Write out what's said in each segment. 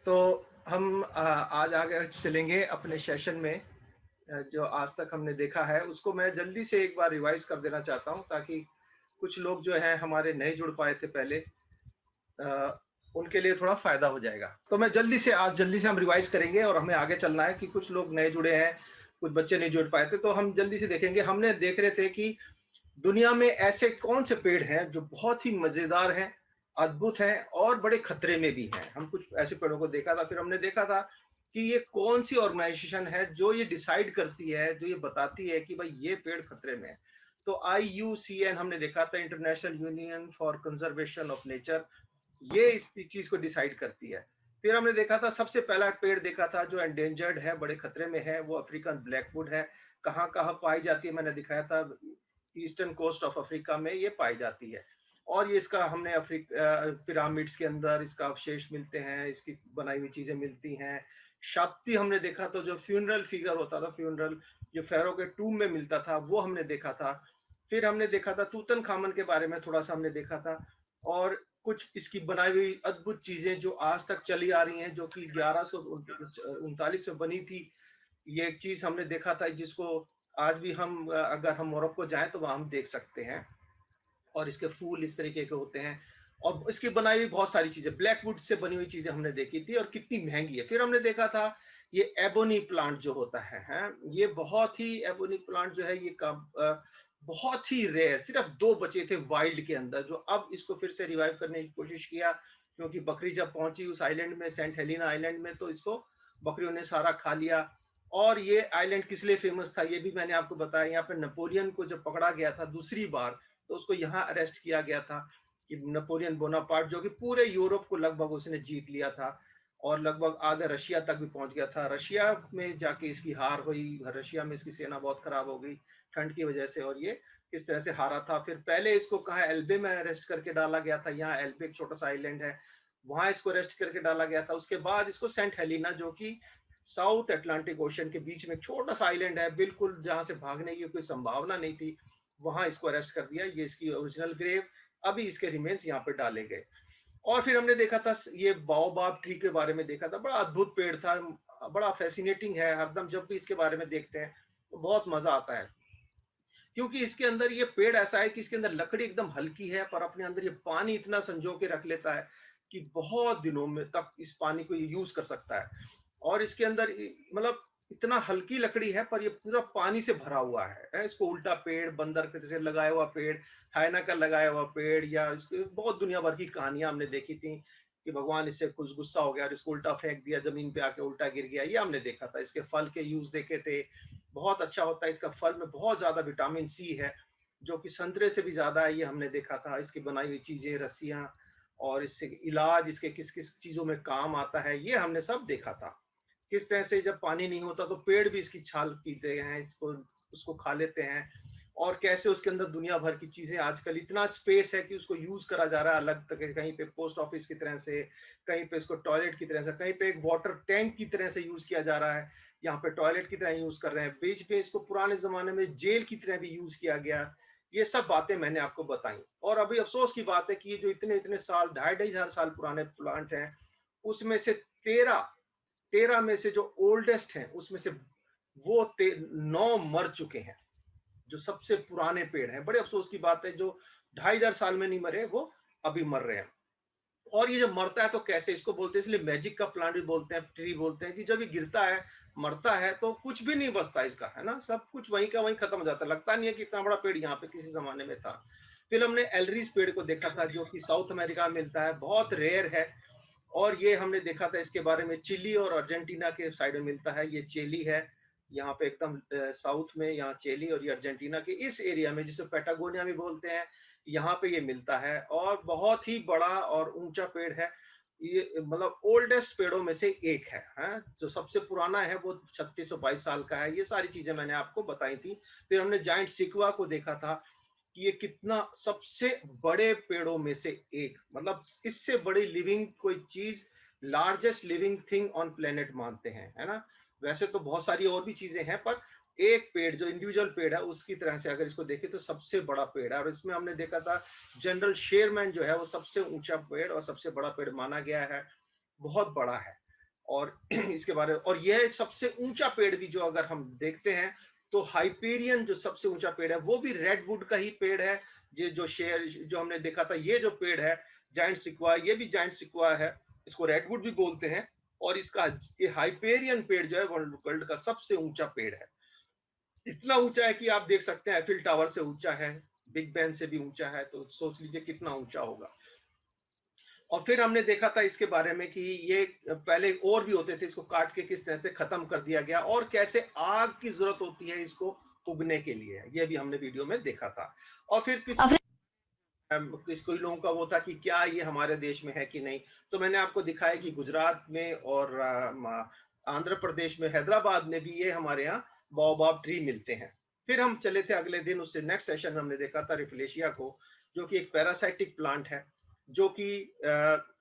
तो हम आज आगे चलेंगे अपने सेशन में। जो आज तक हमने देखा है उसको मैं जल्दी से एक बार रिवाइज कर देना चाहता हूँ, ताकि कुछ लोग जो है हमारे नहीं जुड़ पाए थे पहले, उनके लिए थोड़ा फायदा हो जाएगा। तो मैं जल्दी से हम रिवाइज करेंगे और हमें आगे चलना है कि कुछ लोग नए जुड़े हैं, कुछ बच्चे नहीं जुड़ पाए थे, तो हम जल्दी से देखेंगे। हमने देख रहे थे कि दुनिया में ऐसे कौन से पेड़ हैं जो बहुत ही मजेदार हैं, अद्भुत हैं और बड़े खतरे में भी हैं। हम कुछ ऐसे पेड़ों को देखा था, फिर हमने देखा था कि ये कौन सी ऑर्गेनाइजेशन है जो ये डिसाइड करती है, जो ये बताती है कि भाई ये पेड़ खतरे में है। तो IUCN हमने देखा था, international union for conservation of nature, ये इस चीज को डिसाइड करती है। फिर हमने देखा था, सबसे पहला पेड़ देखा था जो एंडेंजर्ड है, बड़े खतरे में है, वो अफ्रीकन ब्लैकवुड है। कहाँ कहाँ पाई जाती है मैंने दिखाया था, ईस्टर्न कोस्ट ऑफ अफ्रीका में ये पाई जाती है। और ये इसका हमने पिरामिड्स के अंदर इसका अवशेष मिलते हैं, इसकी बनाई हुई चीजें मिलती हैं। शाप्ती हमने देखा, तो जो फ्यूनरल फिगर होता था, फ्यूनरल जो फेरो के टूम में मिलता था, वो हमने देखा था। फिर हमने देखा था तूतन खामन के बारे में थोड़ा सा हमने देखा था। और कुछ इसकी बनाई हुई अद्भुत चीजें जो आज तक चली आ रही हैं, जो कि 1139 में बनी थी। ये एक चीज हमने देखा था जिसको आज भी हम अगर हम मोरक्को जाएं तो वहां हम देख सकते हैं। और इसके फूल इस तरीके के होते हैं। और इसकी बनाई हुई बहुत सारी चीजें, ब्लैकवुड से बनी हुई चीजें हमने देखी थी, और कितनी महंगी है। फिर हमने देखा था ये एबोनी प्लांट जो होता है, ये बहुत ही, एबोनी प्लांट जो है ये बहुत ही रेयर, सिर्फ दो बचे थे वाइल्ड के अंदर, जो अब इसको फिर से रिवाइव करने की कोशिश किया, क्योंकि बकरी जब पहुंची उस आइलैंड में, सेंट हेलिना आइलैंड में, तो इसको बकरियों ने सारा खा लिया। और ये आइलैंड किस लिए फेमस था ये भी मैंने आपको बताया। यहाँ पे नेपोलियन को जब पकड़ा गया था दूसरी बार, तो उसको यहाँ अरेस्ट किया गया था, कि नेपोलियन बोनापार्ट, जो कि पूरे यूरोप को लगभग उसने जीत लिया था, और लगभग आधे रशिया तक भी पहुंच गया था। रशिया में जाके इसकी हार हुई, रशिया में इसकी सेना बहुत खराब हो गई ठंड की वजह से, और ये किस तरह से हारा था। फिर पहले इसको कहा एल्बे में अरेस्ट करके डाला गया था, यहाँ एल्बे एक छोटा सा आइलैंड है, वहां इसको अरेस्ट करके डाला गया था। उसके बाद इसको सेंट हेलिना, जो कि साउथ अटलांटिक ओशन के बीच में एक छोटा सा आइलैंड है, बिल्कुल जहां से भागने की कोई संभावना नहीं थी, वहां इसको अरेस्ट कर दिया। ये इसकी ओरिजिनल ग्रेव, अभी इसके रिमेन्स यहाँ पे डाले गए। और फिर हमने देखा था ये बाओबाब ट्री के बारे में देखा था, बड़ा अद्भुत पेड़ था, बड़ा फैसिनेटिंग है। हरदम जब भी इसके बारे में देखते हैं तो बहुत मजा आता है, क्योंकि इसके अंदर ये पेड़ ऐसा है कि इसके अंदर लकड़ी एकदम हल्की है, पर अपने अंदर ये पानी इतना संजो के रख लेता है कि बहुत दिनों में तक इस पानी को ये यूज कर सकता है। और इसके अंदर मतलब इतना हल्की लकड़ी है, पर ये पूरा पानी से भरा हुआ है। इसको उल्टा पेड़, बंदर के जैसे लगाया हुआ पेड़, हाइना का लगाया हुआ पेड़, या इसके बहुत दुनिया भर की कहानियां हमने देखी थी कि भगवान इससे कुछ गुस्सा हो गया और इसको उल्टा फेंक दिया, जमीन पे आके उल्टा गिर गया। ये हमने देखा था। इसके फल के यूज देखे थे, बहुत अच्छा होता है। इसका फल में बहुत ज्यादा विटामिन सी है, जो कि संतरे से भी ज्यादा है, ये हमने देखा था। इसकी बनाई हुई चीजें, रस्सियां, और इससे इलाज, इसके किस किस चीजों में काम आता है, ये हमने सब देखा था। किस तरह से जब पानी नहीं होता तो पेड़ भी इसकी छाल पीते हैं, इसको उसको खा लेते हैं। और कैसे उसके अंदर दुनिया भर की चीजें, आजकल इतना स्पेस है कि उसको यूज करा जा रहा है अलग तक, कहीं पे पोस्ट ऑफिस की तरह से, कहीं पे इसको टॉयलेट की तरह से, कहीं पे एक वाटर टैंक की तरह से यूज किया जा रहा है, यहाँ पे टॉयलेट की तरह यूज कर रहे हैं, बीच में इसको पुराने जमाने में जेल की तरह भी यूज किया गया। ये सब बातें मैंने आपको बताई। और अभी अफसोस की बात है कि ये जो इतने इतने साल, ढाई ढाई हजार साल पुराने प्लांट हैं, उसमें से 13 में से जो ओल्डेस्ट हैं, उसमें से वो 9 मर चुके हैं। जो सबसे पुराने पेड़ हैं, बड़े अफसोस की बात है, जो 2500 साल में नहीं मरे, वो अभी मर रहे हैं। और ये जब मरता है तो कैसे, इसको बोलते हैं, इसलिए मैजिक का प्लांट भी बोलते हैं, ट्री बोलते हैं, कि जब ये गिरता है, मरता है, तो कुछ भी नहीं बचता इसका, है ना, सब कुछ वहीं का वहीं खत्म हो जाता है। लगता नहीं है कि इतना बड़ा पेड़ यहाँ पे किसी जमाने में था। फिर हमने एलरीज पेड़ को देखा था, जो कि साउथ अमेरिका में मिलता है, बहुत रेयर है। और ये हमने देखा था इसके बारे में, चिली और अर्जेंटीना के साइड में मिलता है। ये चेली है, यहाँ पे एकदम साउथ में, यहाँ चेली, और ये अर्जेंटीना के इस एरिया में, जिसे पेटागोनिया भी बोलते हैं, यहाँ पे ये मिलता है। और बहुत ही बड़ा और ऊंचा पेड़ है ये, मतलब ओल्डेस्ट पेड़ों में से एक है। जो सबसे पुराना है वो 3622 साल का है। ये सारी चीजें मैंने आपको बताई थी। फिर हमने जाइंट सिक्वा को देखा था, कि ये कितना सबसे बड़े पेड़ों में से एक, मतलब इससे बड़ी लिविंग कोई चीज, largest living thing on planet मानते हैं, है ना। वैसे तो बहुत सारी और भी चीजें हैं, पर एक पेड़ जो इंडिविजुअल पेड़ है उसकी तरह से अगर इसको देखें तो सबसे बड़ा पेड़ है। और इसमें हमने देखा था जनरल शेरमैन जो है वो सबसे ऊंचा पेड़ और सबसे बड़ा पेड़ माना गया है, बहुत बड़ा है। और इसके बारे में, और यह सबसे ऊंचा पेड़ भी जो अगर हम देखते हैं तो हाइपेरियन जो सबसे ऊंचा पेड़ है वो भी रेडवुड का ही पेड़ है। ये जो शेर जो हमने देखा था, ये जो पेड़ है जाइंट सिक्वा, ये भी जाइंट सिक्वा है, इसको रेडवुड भी बोलते हैं। और इसका ये हाइपेरियन पेड़ जो है वर्ल्ड का सबसे ऊंचा पेड़ है। इतना ऊंचा है कि आप देख सकते हैं एफिल टावर से ऊंचा है, बिग बैन से भी ऊंचा है, तो सोच लीजिए कितना ऊंचा होगा। और फिर हमने देखा था इसके बारे में कि ये पहले और भी होते थे, इसको काट के किस तरह से खत्म कर दिया गया और कैसे आग की जरूरत होती है इसको उगने के लिए, ये भी हमने वीडियो में देखा था। और फिर कोई लोगों का वो था कि क्या ये हमारे देश में है कि नहीं, तो मैंने आपको दिखाया कि गुजरात में और आंध्र प्रदेश में हैदराबाद में भी ये हमारे यहाँ बाओबाब ट्री मिलते हैं। फिर हम चले थे अगले दिन, उससे नेक्स्ट सेशन हमने देखा था रिफ्लेशिया को, जो कि एक पैरासाइटिक प्लांट है, जो कि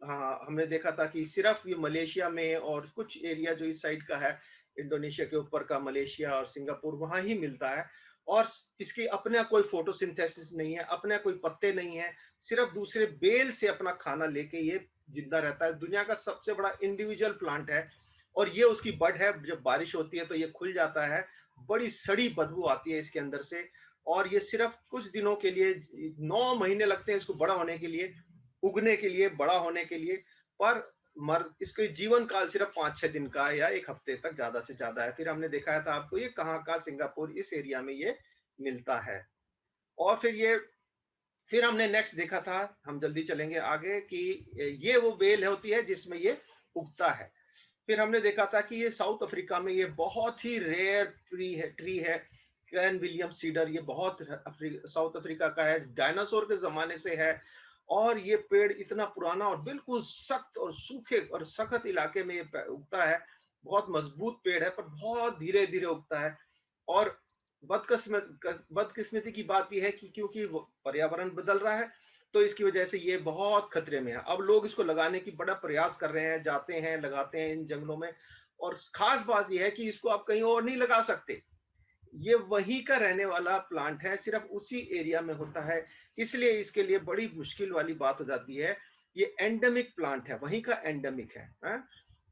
हाँ हमने देखा था कि सिर्फ ये मलेशिया में और कुछ एरिया जो इस साइड का है, इंडोनेशिया के ऊपर का, मलेशिया और सिंगापुर, वहां ही मिलता है। और इसके अपना कोई फोटोसिंथेसिस नहीं है, अपना कोई पत्ते नहीं है, सिर्फ दूसरे बेल से अपना खाना लेके ये जिंदा रहता है। दुनिया का सबसे बड़ा इंडिविजुअल प्लांट है। और ये उसकी बड है, जब बारिश होती है तो ये खुल जाता है, बड़ी सड़ी बदबू आती है इसके अंदर से। और ये सिर्फ कुछ दिनों के लिए, 9 महीने लगते हैं इसको बड़ा होने के लिए, उगने के लिए, बड़ा होने के लिए। पर इसके जीवन काल सिर्फ 5-6 दिन का है या एक हफ्ते तक ज्यादा से ज्यादा है। फिर हमने दिखाया था आपको ये कहाँ का, सिंगापुर, इस एरिया में ये मिलता है। और फिर हमने नेक्स्ट देखा था, हम जल्दी चलेंगे आगे, कि ये वो बेल होती है जिसमें ये उगता है। फिर हमने देखा था कि ये साउथ अफ्रीका में ये बहुत ही रेयर ट्री है कैन विलियम सीडर। ये बहुत साउथ अफ्रीका का है, डायनासोर के जमाने से है। और ये पेड़ इतना पुराना और बिल्कुल सख्त और सूखे और सख्त इलाके में ये उगता है। बहुत मजबूत पेड़ है, पर बहुत धीरे धीरे उगता है। और बदकिस्मती की बात यह है कि क्योंकि पर्यावरण बदल रहा है, तो इसकी वजह से ये बहुत खतरे में है। अब लोग इसको लगाने की बड़ा प्रयास कर रहे हैं, जाते हैं लगाते हैं इन जंगलों में। और खास बात यह है कि इसको आप कहीं और नहीं लगा सकते, ये वहीं का रहने वाला प्लांट है, सिर्फ उसी एरिया में होता है। इसलिए इसके लिए बड़ी मुश्किल वाली बात हो जाती है। ये एंडेमिक प्लांट है, वहीं का एंडेमिक है?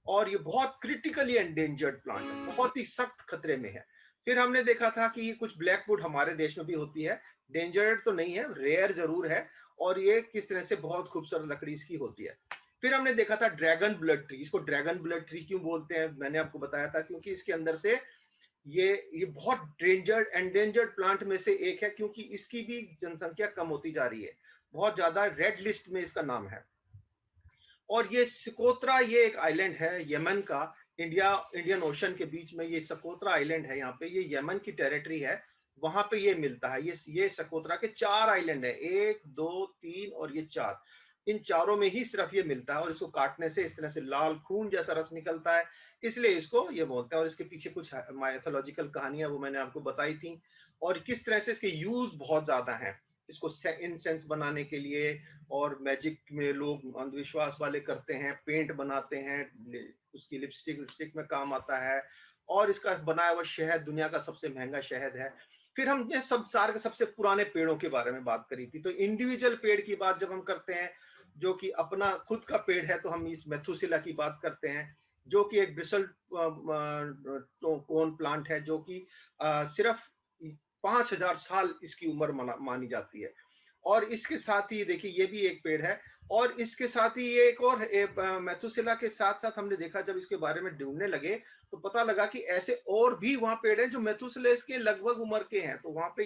और ये बहुत क्रिटिकली एंडेंजर्ड प्लांट है, बहुत ही सख्त खतरे में है। फिर हमने देखा था कि ये कुछ ब्लैकवुड हमारे देश में भी होती है, डेंजर्ड तो नहीं है, रेयर जरूर है। और ये किस तरह से बहुत खूबसूरत लकड़ी इसकी होती है। फिर हमने देखा था ड्रैगन ब्लड ट्री। इसको ड्रैगन ब्लड ट्री क्यों बोलते हैं, मैंने आपको बताया था, क्योंकि इसके अंदर से ये बहुत डेंजर्ड एंडेंजर्ड प्लांट में से एक है, क्योंकि इसकी भी जनसंख्या कम होती जा रही है, बहुत ज्यादा, रेड लिस्ट में इसका नाम है। और ये सिकोत्रा, ये एक आइलैंड है यमन का, इंडियन ओशन के बीच में ये सकोत्रा आइलैंड है। यहाँ पे ये यमन की टेरिटरी है, वहां पे ये मिलता है। ये सकोत्रा के 4 आइलैंड है, 1 2 3 और ये 4, इन चारों में ही सिर्फ ये मिलता है। और इसको काटने से इस तरह से लाल खून जैसा रस निकलता है, इसलिए इसको ये बोलते हैं। और इसके पीछे कुछ माइथोलॉजिकल कहानियां वो मैंने आपको बताई थी, और किस तरह से इसके यूज बहुत ज्यादा है। इसको इंसेंस बनाने के लिए, और मैजिक में लोग अंधविश्वास वाले करते हैं, पेंट बनाते हैं, उसकी लिपस्टिक में काम आता है। और इसका बनाया हुआ शहद दुनिया का सबसे महंगा शहद है। फिर हमने संसार के सबसे पुराने पेड़ों के बारे में बात करी थी। तो इंडिविजुअल पेड़ की बात जब हम करते हैं, जो कि अपना खुद का पेड़ है, तो हम इस मेथुसिला की बात करते हैं, जो कि एक ब्रिसल कोन प्लांट है, जो कि सिर्फ 5,000 साल इसकी उम्र मानी जाती है। और इसके साथ ही देखिए ये भी एक पेड़ है। और इसके साथ ही ये एक और मेथुसेला के साथ साथ हमने देखा, जब इसके बारे में ढूंढने लगे तो पता लगा कि ऐसे और भी वहां पेड़ हैं जो मेथुसेला के लगभग उम्र के हैं। तो वहां पे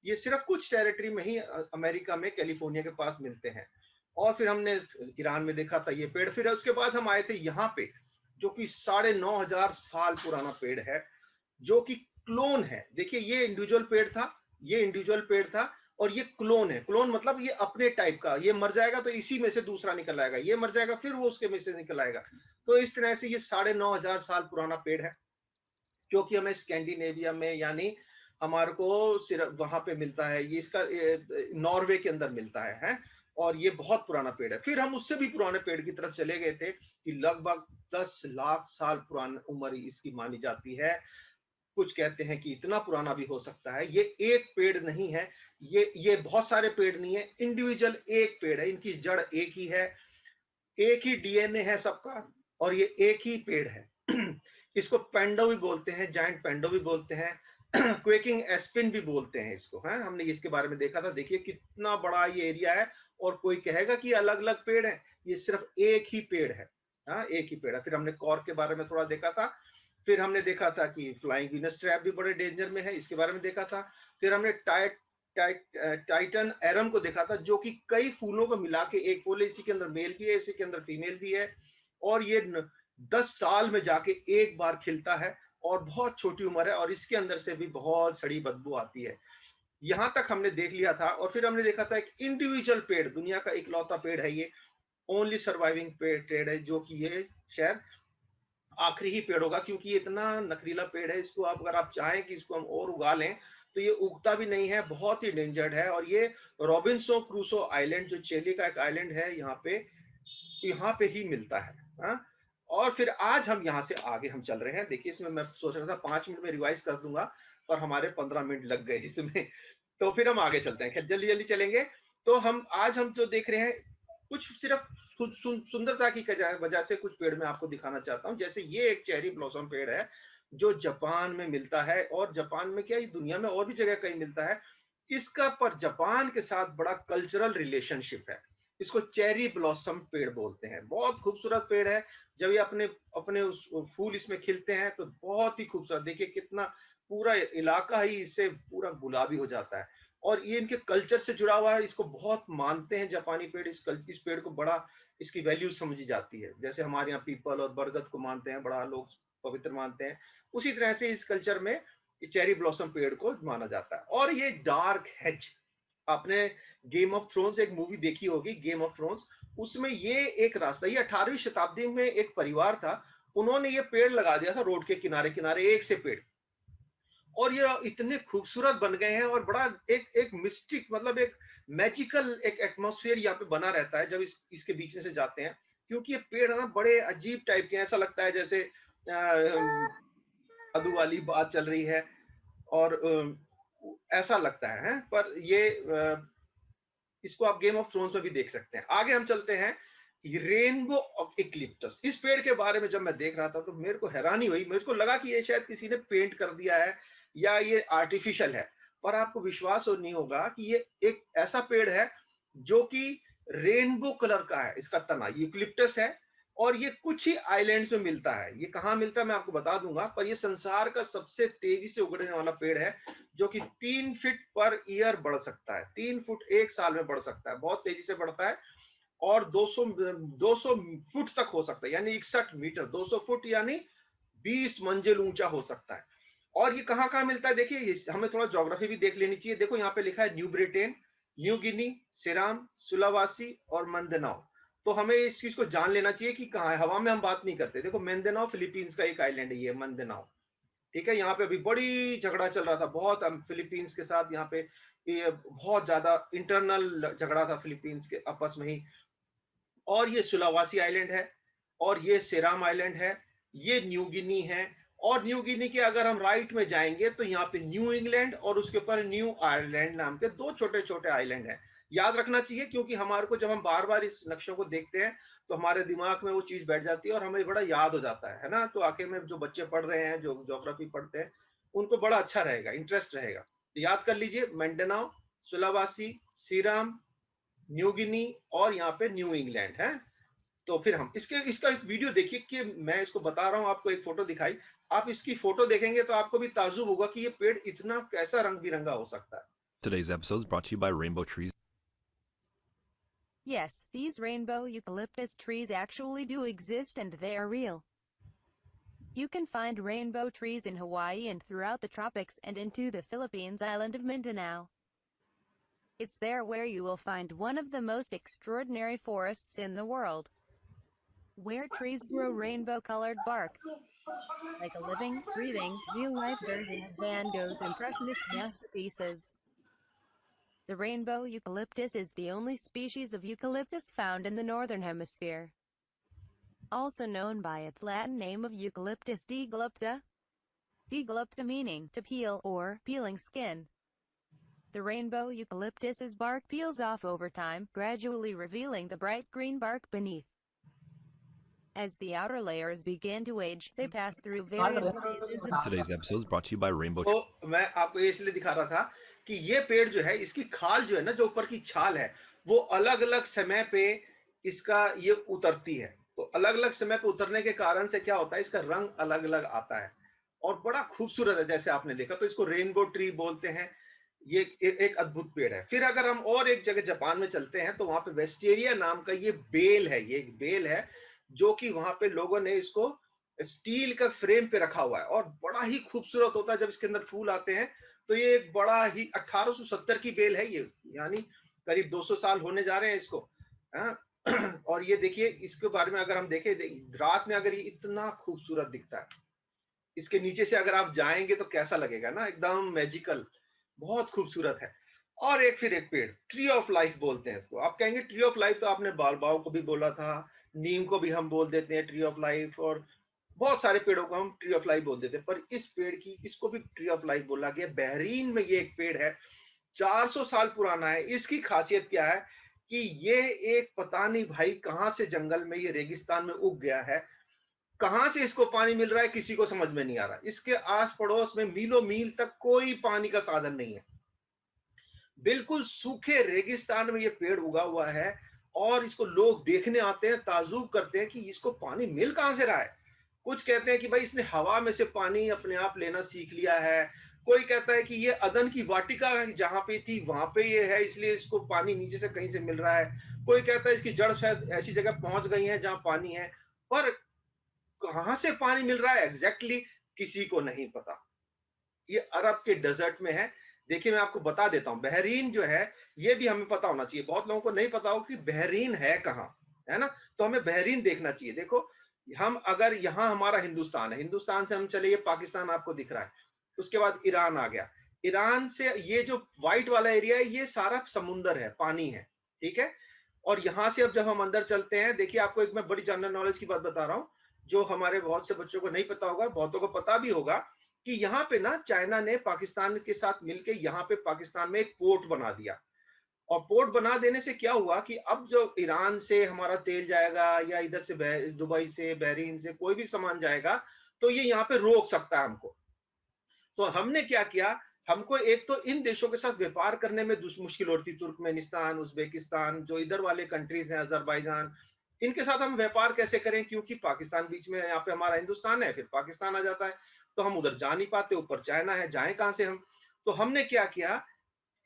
ये सिर्फ कुछ टेरिटरी में ही, अमेरिका में कैलिफोर्निया के पास मिलते हैं। और फिर हमने ईरान में देखा था ये पेड़। फिर उसके बाद हम आए थे यहाँ पे, जो कि 9,500 साल पुराना पेड़ है, जो कि क्लोन है। देखिए ये इंडिविजुअल पेड़ था, ये इंडिविजुअल पेड़ था, और ये क्लोन है। क्लोन मतलब ये अपने टाइप का, ये मर जाएगा तो इसी में से दूसरा निकल आएगा, ये मर जाएगा फिर वो उसके में से निकल आएगा। तो इस तरह से ये 9,500 साल पुराना पेड़ है, जो कि हमें स्कैंडिनेविया में, यानी हमारे को सिर्फ वहां पे मिलता है। ये इसका नॉर्वे के अंदर मिलता है? और ये बहुत पुराना पेड़ है। फिर हम उससे भी पुराने पेड़ की तरफ चले गए थे, कि लगभग 10 लाख साल पुरानी उम्र इसकी मानी जाती है। कुछ कहते हैं कि इतना पुराना भी हो सकता है। ये एक पेड़ नहीं है, ये बहुत सारे पेड़ नहीं है, इंडिविजुअल एक पेड़ है, इनकी जड़ एक ही है, एक ही डीएनए है सबका। और ये एक ही पेड़ है। इसको पेंडो भी बोलते हैं, जायंट पेंडो भी बोलते हैं, क्वेकिंग एस्पिन भी बोलते हैं इसको, है हमने इसके बारे में देखा था। देखिए कितना बड़ा ये एरिया है, और कोई कहेगा कि अलग अलग पेड़ है, ये सिर्फ एक ही पेड़ है। हाँ, एक ही पेड़ है। फिर हमने कॉर्क के बारे में थोड़ा देखा था। फिर हमने देखा था कि फ्लाइंग वीनस ट्रैप भी बड़े डेंजर में है, इसके बारे में देखा था। फिर हमने टाइटन एरम को देखा था, जो कि कई फूलों को मिला के एक फूल है, इसी के अंदर मेल भी है, इसी के अंदर फीमेल भी है, और ये 10 साल में जाके एक बार खिलता है, और बहुत छोटी उम्र है, और इसके अंदर से भी बहुत सड़ी बदबू आती है। यहाँ तक हमने देख लिया था। और फिर हमने देखा था एक इंडिविजुअल पेड़, दुनिया का इकलौता पेड़ है ये, ओनली सर्वाइविंग पेड़ है, जो कि ये शायद आखिरी ही पेड़ होगा, क्योंकि ये इतना नकरीला पेड़ है, इसको आप अगर आप चाहें कि इसको हम और उगा लें तो ये उगता भी नहीं है, बहुत ही डेंजर्ड है। और ये रॉबिन्सन क्रूसो आइलैंड, जो चिली का एक आइलैंड है, यहाँ पे ही मिलता है। हाँ? और फिर आज हम यहाँ से आगे हम चल रहे हैं। देखिए इसमें मैं सोच रहा था 5 मिनट में रिवाइज कर दूंगा, पर हमारे 15 मिनट लग गए इसमें। तो फिर हम आगे चलते हैं, खैर जल्दी जल्दी चलेंगे। तो हम जो देख रहे हैं, कुछ सिर्फ सुंदरता की वजह से कुछ पेड़ मैं आपको दिखाना चाहता हूँ। जैसे ये एक चेरी ब्लॉसम पेड़ है, जो जापान में मिलता है, और जापान में क्या, ये दुनिया में और भी जगह कहीं मिलता है। इसका पर जापान के साथ बड़ा कल्चरल रिलेशनशिप है। इसको चेरी ब्लॉसम पेड़ बोलते हैं। बहुत खूबसूरत पेड़ है। जब ये अपने अपने उस फूल इसमें खिलते हैं तो बहुत ही खूबसूरत, देखिए कितना पूरा इलाका ही इससे पूरा गुलाबी हो जाता है। और ये इनके कल्चर से जुड़ा हुआ है, इसको बहुत मानते हैं जापानी पेड़। इस पेड़ को बड़ा, इसकी वैल्यू समझी जाती है। जैसे हमारे यहाँ पीपल और बरगद को मानते हैं, बड़ा लोग पवित्र मानते हैं, उसी तरह से इस कल्चर में चेरी ब्लॉसम पेड़ को माना जाता है। और ये डार्क हेज, आपने गेम ऑफ थ्रोन्स एक मूवी देखी होगी, गेम ऑफ थ्रोन्स, उसमें ये एक रास्ता, ये 18वीं शताब्दी में एक परिवार था, उन्होंने ये पेड़ लगा दिया था रोड के किनारे किनारे, एक से पेड़, और ये इतने खूबसूरत बन गए हैं। और बड़ा एक एक मिस्टिक, मतलब एक मैजिकल एक एटमॉस्फेयर यहाँ पे बना रहता है जब इसके बीच में से जाते हैं, क्योंकि ये पेड़ है ना बड़े अजीब टाइप के, ऐसा लगता है जैसे जादू वाली बात चल रही है, और ऐसा लगता है। पर ये इसको आप गेम ऑफ थ्रोन्स में भी देख सकते हैं। आगे हम चलते हैं, रेनबो ऑफ इक्लिप्टस। इस पेड़ के बारे में जब मैं देख रहा था तो मेरे को हैरानी हुई, मेरे को लगा कि ये शायद किसी ने पेंट कर दिया है या ये आर्टिफिशियल है। पर आपको विश्वास और नहीं होगा कि ये एक ऐसा पेड़ है जो कि रेनबो कलर का है, इसका तना यूकलिप्टस है। और ये कुछ ही आइलैंड्स में मिलता है। ये कहाँ मिलता है मैं आपको बता दूंगा, पर ये संसार का सबसे तेजी से उगने वाला पेड़ है, जो कि 3 फीट पर ईयर बढ़ सकता है। 3 फुट एक साल में बढ़ सकता है, बहुत तेजी से बढ़ता है। और 200 फुट तक हो सकता है, यानी 61 मीटर, 200 फुट यानी 20 मंजिल ऊंचा हो सकता है। और ये कहाँ कहाँ मिलता है, देखिए हमें थोड़ा ज्योग्राफी भी देख लेनी चाहिए। देखो यहाँ पे लिखा है New Britain, New Guinea, Seram, Sulawesi और मंदनाओ। तो हमें इस चीज को जान लेना चाहिए कि कहाँ है। हवा में हम बात नहीं करते। देखो मंदनाओ फिलीपींस का एक आइलैंड है, ये मंदनाओ, ठीक है। यहाँ पे अभी बड़ी झगड़ा चल रहा था, बहुत फिलीपींस के साथ यहाँ पे ये बहुत ज्यादा इंटरनल झगड़ा था फिलीपींस के आपस में ही। और ये सुलावासी आइलैंड है, और ये सेराम आइलैंड है, ये न्यू गिनी है। और न्यू गिनी के अगर हम राइट में जाएंगे तो यहाँ पे न्यू इंग्लैंड, और उसके ऊपर न्यू आयरलैंड नाम के दो छोटे छोटे आइलैंड हैं। याद रखना चाहिए, क्योंकि हमारे को जब हम बार बार इस नक्शों को देखते हैं तो हमारे दिमाग में वो चीज बैठ जाती है और हमें बड़ा याद हो जाता है ना। तो आखिर में जो बच्चे पढ़ रहे हैं, जो ज्योग्राफी पढ़ते हैं, उनको बड़ा अच्छा रहेगा, इंटरेस्ट रहेगा। तो याद कर लीजिए, मेंडेनाओ, सुलावासी, सीराम, न्यू गिनी, और यहाँ पे न्यू इंग्लैंड है। तो फिर हम इसका एक वीडियो देखिए, कि मैं इसको बता रहा हूँ, आपको एक फोटो दिखाई, आप इसकी फोटो देखेंगे तो आपको भी ताज्जुब होगा कि ये पेड़ इतना कैसा रंग बिरंगा हो सकता है। Today's episode is brought to you by Rainbow Trees. Yes, these rainbow eucalyptus trees actually do exist and they are real. You can find rainbow trees in Hawaii and throughout the tropics and into the Philippines island of Mindanao. It's there where you will find one of the most extraordinary forests in the world, where trees grow rainbow-colored bark, like a living, breathing, real-life version of Van Gogh's impressionist masterpieces. The rainbow eucalyptus is the only species of eucalyptus found in the northern hemisphere, also known by its Latin name of Eucalyptus deglupta, deglupta meaning to peel or peeling skin. The rainbow eucalyptus's bark peels off over time, gradually revealing the bright green bark beneath. As the outer layers begin to age, they pass through various phases of Today's episode is brought to you by Rainbow तो मैं आपको ये इसलिए दिखा रहा था कि ये पेड़ जो है, इसकी खाल जो है ना, जो ऊपर की छाल है, वो अलग अलग समय पे इसका ये उतरती है। तो अलग अलग समय पे उतरने के कारण से क्या होता है, इसका रंग अलग अलग आता है और बड़ा खूबसूरत है। जैसे आपने देखा, तो इसको रेनबो ट्री बोलते हैं। ये एक अद्भुत पेड़ है। फिर अगर हम और एक जगह जापान में चलते हैं, तो वहां पे वेस्टेरिया नाम का ये बेल है। ये एक बेल है जो कि वहां पे लोगों ने इसको स्टील का फ्रेम पे रखा हुआ है और बड़ा ही खूबसूरत होता है। जब इसके अंदर फूल आते हैं तो ये एक बड़ा ही 1870 की बेल है ये, यानी करीब 200 साल होने जा रहे हैं इसको। हाँ? और ये देखिए, इसके बारे में अगर हम देखें, रात में अगर ये इतना खूबसूरत दिखता है, इसके नीचे से अगर आप जाएंगे तो कैसा लगेगा ना, एकदम मैजिकल, बहुत खूबसूरत है। और एक फिर एक पेड़, ट्री ऑफ लाइफ बोलते हैं इसको। आप कहेंगे ट्री ऑफ लाइफ, तो आपने बालबाव को भी बोला था, नीम को भी हम बोल देते हैं ट्री ऑफ लाइफ, और बहुत सारे पेड़ों को हम ट्री ऑफ लाइफ बोल देते हैं। पर इस पेड़ की, इसको भी ट्री ऑफ लाइफ बोला गया। बहरीन में ये एक पेड़ है, 400 साल पुराना है। इसकी खासियत क्या है कि ये एक पता नहीं भाई कहां से जंगल में, ये रेगिस्तान में उग गया है। कहां से इसको पानी मिल रहा है किसी को समझ में नहीं आ रहा। इसके आस पड़ोस में मीलों मील तक कोई पानी का साधन नहीं है। बिल्कुल सूखे रेगिस्तान में ये पेड़ उगा हुआ है और इसको लोग देखने आते हैं, ताजुब करते हैं कि इसको पानी मिल कहां से रहा है। कुछ कहते हैं कि भाई इसने हवा में से पानी अपने आप लेना सीख लिया है। कोई कहता है कि ये अदन की वाटिका जहां पे थी वहां पे ये है, इसलिए इसको पानी नीचे से कहीं से मिल रहा है। कोई कहता है इसकी जड़ शायद ऐसी जगह पहुंच गई है जहां पानी है। पर कहां से पानी मिल रहा है एग्जैक्टली किसी को नहीं पता। ये अरब के डेजर्ट में है। देखिए मैं आपको बता देता हूं, बहरीन जो है, ये भी हमें पता होना चाहिए। बहुत लोगों को नहीं पता हो कि बहरीन है कहाँ, है ना। तो हमें बहरीन देखना चाहिए। देखो, हम अगर यहाँ, हमारा हिंदुस्तान है, हिंदुस्तान से हम चले, ये पाकिस्तान आपको दिख रहा है, उसके बाद ईरान आ गया। ईरान से ये जो व्हाइट वाला एरिया है, ये सारा समुंदर है, पानी है, ठीक है। और यहाँ से अब जब हम अंदर चलते हैं, देखिए आपको एक मैं बड़ी जनरल नॉलेज की बात बता रहा हूँ, जो हमारे बहुत से बच्चों को नहीं पता होगा, बहुतों को पता भी होगा, कि यहाँ पे ना चाइना ने पाकिस्तान के साथ मिलके यहाँ पे पाकिस्तान में एक पोर्ट बना दिया। और पोर्ट बना देने से क्या हुआ कि अब जो ईरान से हमारा तेल जाएगा, या इधर से दुबई से, बहरीन से कोई भी सामान जाएगा, तो ये यहाँ पे रोक सकता है हमको। तो हमने क्या किया, हमको एक तो इन देशों के साथ व्यापार करने में मुश्किल होती, तुर्कमेनिस्तान, उज्बेकिस्तान, जो इधर वाले कंट्रीज हैं, अजरबैजान, इनके साथ हम व्यापार कैसे करें, क्योंकि पाकिस्तान बीच में, यहाँ पे हमारा हिंदुस्तान है, फिर पाकिस्तान आ जाता है, तो हम उधर जा नहीं पाते, ऊपर चाइना है, जाए कहां से हम। तो हमने क्या किया,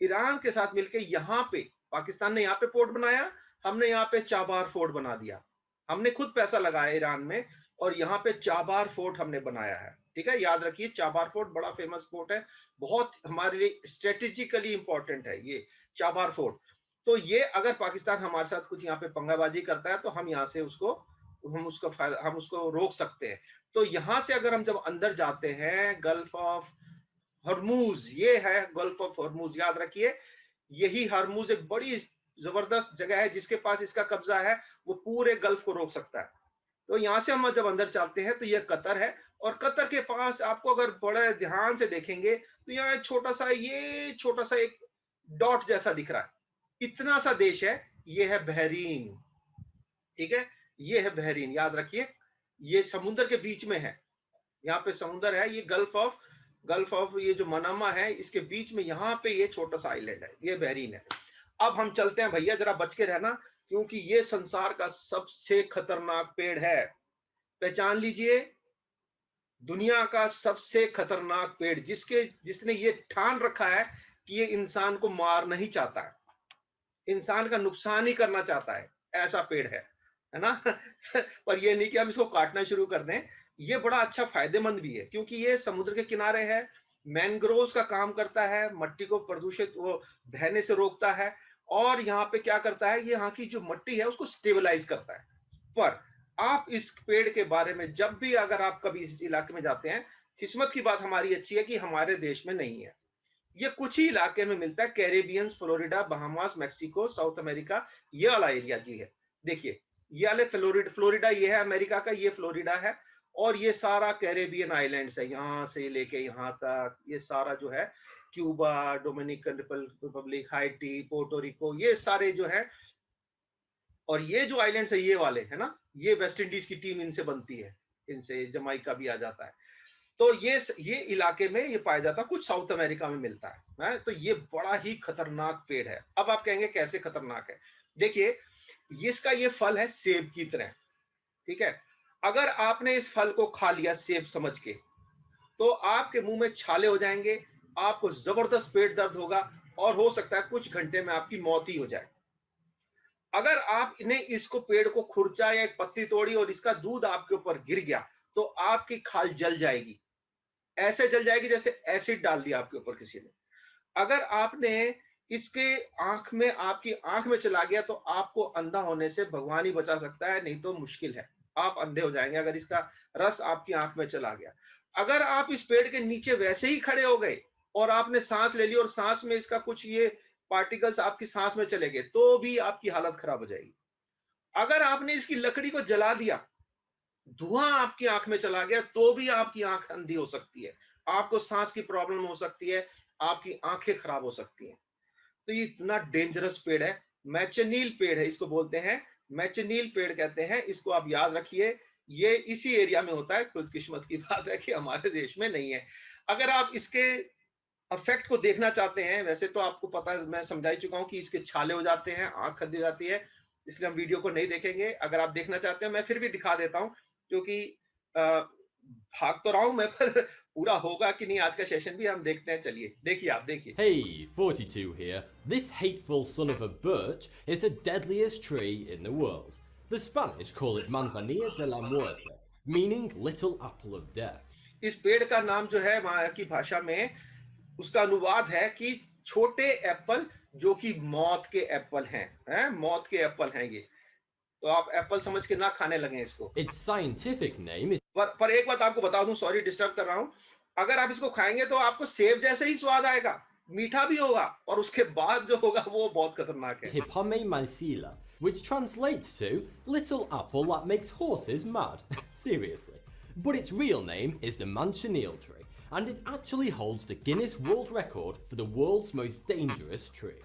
ईरान के साथ मिलकर यहाँ पे, पाकिस्तान ने यहाँ पे पोर्ट बनाया, हमने यहाँ पे चाबार फोर्ट बना दिया। हमने खुद पैसा लगाया ईरान में, और यहाँ पे चाबार फोर्ट हमने बनाया है, ठीक है। याद रखिए, चाबार फोर्ट बड़ा फेमस फोर्ट है, बहुत हमारे लिए स्ट्रेटेजिकली इंपॉर्टेंट है ये चाबार फोर्ट। तो ये अगर पाकिस्तान हमारे साथ कुछ यहाँ पे पंगाबाजी करता है, तो हम यहाँ से उसको, हम उसको रोक सकते हैं। तो यहाँ से अगर हम जब अंदर जाते हैं, गल्फ ऑफ हरमूज, ये है गल्फ ऑफ हरमूज, याद रखिए। यही हरमूज एक बड़ी जबरदस्त जगह है, जिसके पास इसका कब्जा है, वो पूरे गल्फ को रोक सकता है। तो यहाँ से हम जब अंदर चलते हैं, तो ये कतर है, और कतर के पास आपको अगर बड़े ध्यान से देखेंगे, तो यहाँ छोटा सा, ये छोटा सा एक डॉट जैसा दिख रहा है, इतना सा देश है, ये है बहरीन, ठीक है। ये है बहरीन, याद रखिए, ये समुद्र के बीच में है, यहाँ पे समुद्र है, ये गल्फ ऑफ ये जो मनामा है, इसके बीच में यहाँ पे ये छोटा सा आइलैंड है, ये बहरीन है। अब हम चलते हैं भैया, जरा बच के रहना, क्योंकि ये संसार का सबसे खतरनाक पेड़ है। पहचान लीजिए, दुनिया का सबसे खतरनाक पेड़, जिसने ये ठान रखा है कि ये इंसान को मार नहीं चाहता है, इंसान का नुकसान ही करना चाहता है, ऐसा पेड़ है ना। पर ये नहीं कि हम इसको काटना शुरू कर दें। ये बड़ा अच्छा फायदेमंद भी है, क्योंकि ये समुद्र के किनारे है, मैंग्रोव्स का काम करता है, मट्टी को प्रदूषित, वो बहने से रोकता है, और यहाँ पे क्या करता है, ये यहाँ की जो मट्टी है उसको स्टेबलाइज करता है। पर आप इस पेड़ के बारे में जब भी, अगर आप कभी इस इलाके में जाते हैं, किस्मत की बात हमारी अच्छी है कि हमारे देश में नहीं है। ये कुछ ही इलाके में मिलता है, Caribbean, Florida, Bahamas, Mexico, south America, ये वाला एरिया जी है। देखिए, ये वाले फ्लोरिडा ये है अमेरिका का, ये फ्लोरिडा है, और ये सारा कैरेबियन आइलैंड्स है, यहाँ से लेके यहाँ तक, ये सारा जो है Cuba, Dominican Republic, high tea, Puerto Rico, ये सारे जो है और ये जो आइलैंड्स है ये वाले, है ना? ये वेस्ट इंडीज़ की टीम इनसे बनती है, इनसे जमाइका भी आ जाता है। तो ये इलाके में ये पाया जाता है, कुछ साउथ अमेरिका में मिलता है? तो ये बड़ा ही खतरनाक पेड़ है। अब आप कहेंगे कैसे खतरनाक है? देखिए, इसका ये फल है सेब की तरह, ठीक है? अगर आपने इस फल को खा लिया सेब समझ के, तो आपके मुँह में छाले हो जाएँगे, आपको ज़बरदस्त पेट दर्द होगा और हो सकता है कुछ घंटे में आपकी मौत ही हो जाए। अगर आपने इसको पेड़ को खुरचा या एक पत्ती तोड़ी और इसका दूध आपके ऊपर गिर गया, तो आपकी खाल जल जाएगी। ऐसे जल जाएगी जैसे एसिड डाल दिया आपके ऊपर किसी ने। अगर आपने इसके आपकी आँख में चला गया तो आपको अंधा होने से भगवान ही बचा सकता है, नहीं तो मुश्किल है। आप अंधे हो जाएँगे अगर इसका रस आपकी आँख में चला गया। अगर आप इस पेड़ के नीचे वैसे ही खड़े हो गए और आपने साँस ले ली और साँस में इसका कुछ ये पार्टिकल्स आपकी साँस में चले गए, तो भी आपकी हालत खराब हो जाएगी। अगर आपने इसकी लकड़ी को जला दिया, धुआं आपकी आंख में चला गया, तो भी आपकी आंख अंधी हो सकती है, आपको सांस की प्रॉब्लम हो सकती है, आपकी आंखें खराब हो सकती हैं। तो ये इतना डेंजरस पेड़ है, मैचनील पेड़ है, इसको बोलते हैं मैचनील पेड़ कहते हैं। इसको आप याद रखिए, ये इसी एरिया में होता है। खुशकिस्मत की बात है कि हमारे देश में नहीं है। अगर आप इसके इफेक्ट को देखना चाहते हैं, वैसे तो आपको पता है, मैं समझा ही चुका हूं कि इसके छाले हो जाते हैं, आंख खद्दी जाती है, इसलिए हम वीडियो को नहीं देखेंगे। अगर आप देखना चाहते हैं मैं फिर भी दिखा देता हूं, क्योंकि भाग तो रहा हूं मैं, पर पूरा होगा कि नहीं आज का सेशन भी हम देखते हैं। चलिए देखिए, आप देखिए। Hey, 42 here. This hateful son of a birch is the deadliest tree in the world. The Spanish call it Manzanilla de la Muerte, meaning little apple of death. इस पेड़ का नाम जो है वहां की भाषा में, उसका अनुवाद है कि छोटे एप्पल, जो कि मौत के एप्पल हैं, मौत के एप्पल हैं ये। तो आप एप्पल समझ के ना खाने लगे इसको। Its scientific name is पर एक बात आपको बता दूं, सॉरी डिस्टर्ब कर रहा हूं, अगर आप इसको खाएंगे तो आपको सेब जैसे ही स्वाद आएगा, मीठा भी होगा, और उसके बाद जो होगा वो बहुत खतरनाक है। Hippome mancilla, which translates to little apple that makes horses mad. Seriously. But its real name is the Manchineel tree, and it actually holds the Guinness World Record for the world's most dangerous tree.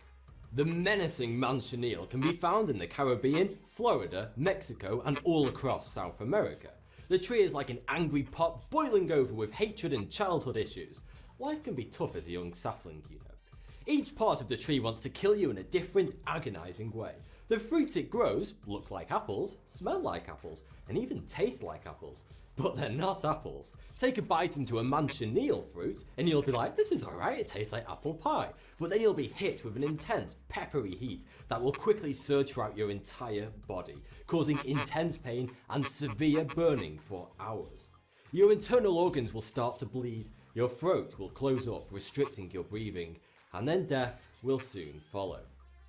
The menacing Manchineel can be found in the Caribbean, Florida, Mexico, and all across South America. The tree is like an angry pot boiling over with hatred and childhood issues. Life can be tough as a young sapling, you know. Each part of the tree wants to kill you in a different, agonizing way. The fruits it grows look like apples, smell like apples, and even taste like apples. But they're not apples. Take a bite into a Manchineel fruit and you'll be like, this is alright, it tastes like apple pie. But then you'll be hit with an intense, peppery heat that will quickly surge throughout your entire body, causing intense pain and severe burning for hours. Your internal organs will start to bleed, your throat will close up, restricting your breathing, and then death will soon follow.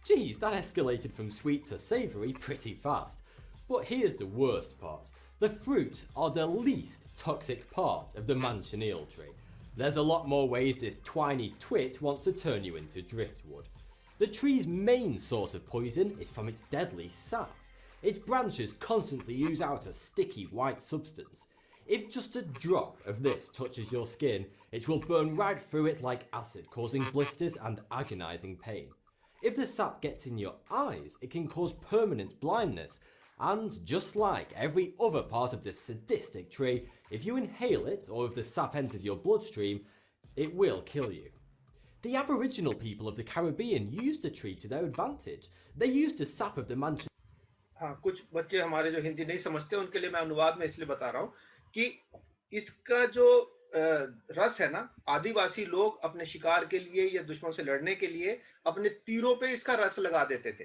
Geez, that escalated from sweet to savoury pretty fast. But here's the worst part. The fruits are the least toxic part of the Manchineel tree. There's a lot more ways this twiny twit wants to turn you into driftwood. The tree's main source of poison is from its deadly sap. Its branches constantly ooze out a sticky white substance. If just a drop of this touches your skin, it will burn right through it like acid, causing blisters and agonising pain. If the sap gets in your eyes, it can cause permanent blindness. And just like every other part of this sadistic tree, if you inhale it or if the sap enters your bloodstream, it will kill you. The Aboriginal people of the Caribbean used the tree to their advantage. They used the sap of the Manchineel. हाँ, कुछ बच्चे हमारे जो हिंदी नहीं समझते उनके लिए मैं अनुवाद में इसलिए बता रहा हूँ कि इसका जो रस है ना, आदिवासी लोग अपने शिकार के लिए या दुश्मन से लड़ने के लिए अपने तीरों पे इसका रस लगा देते थे,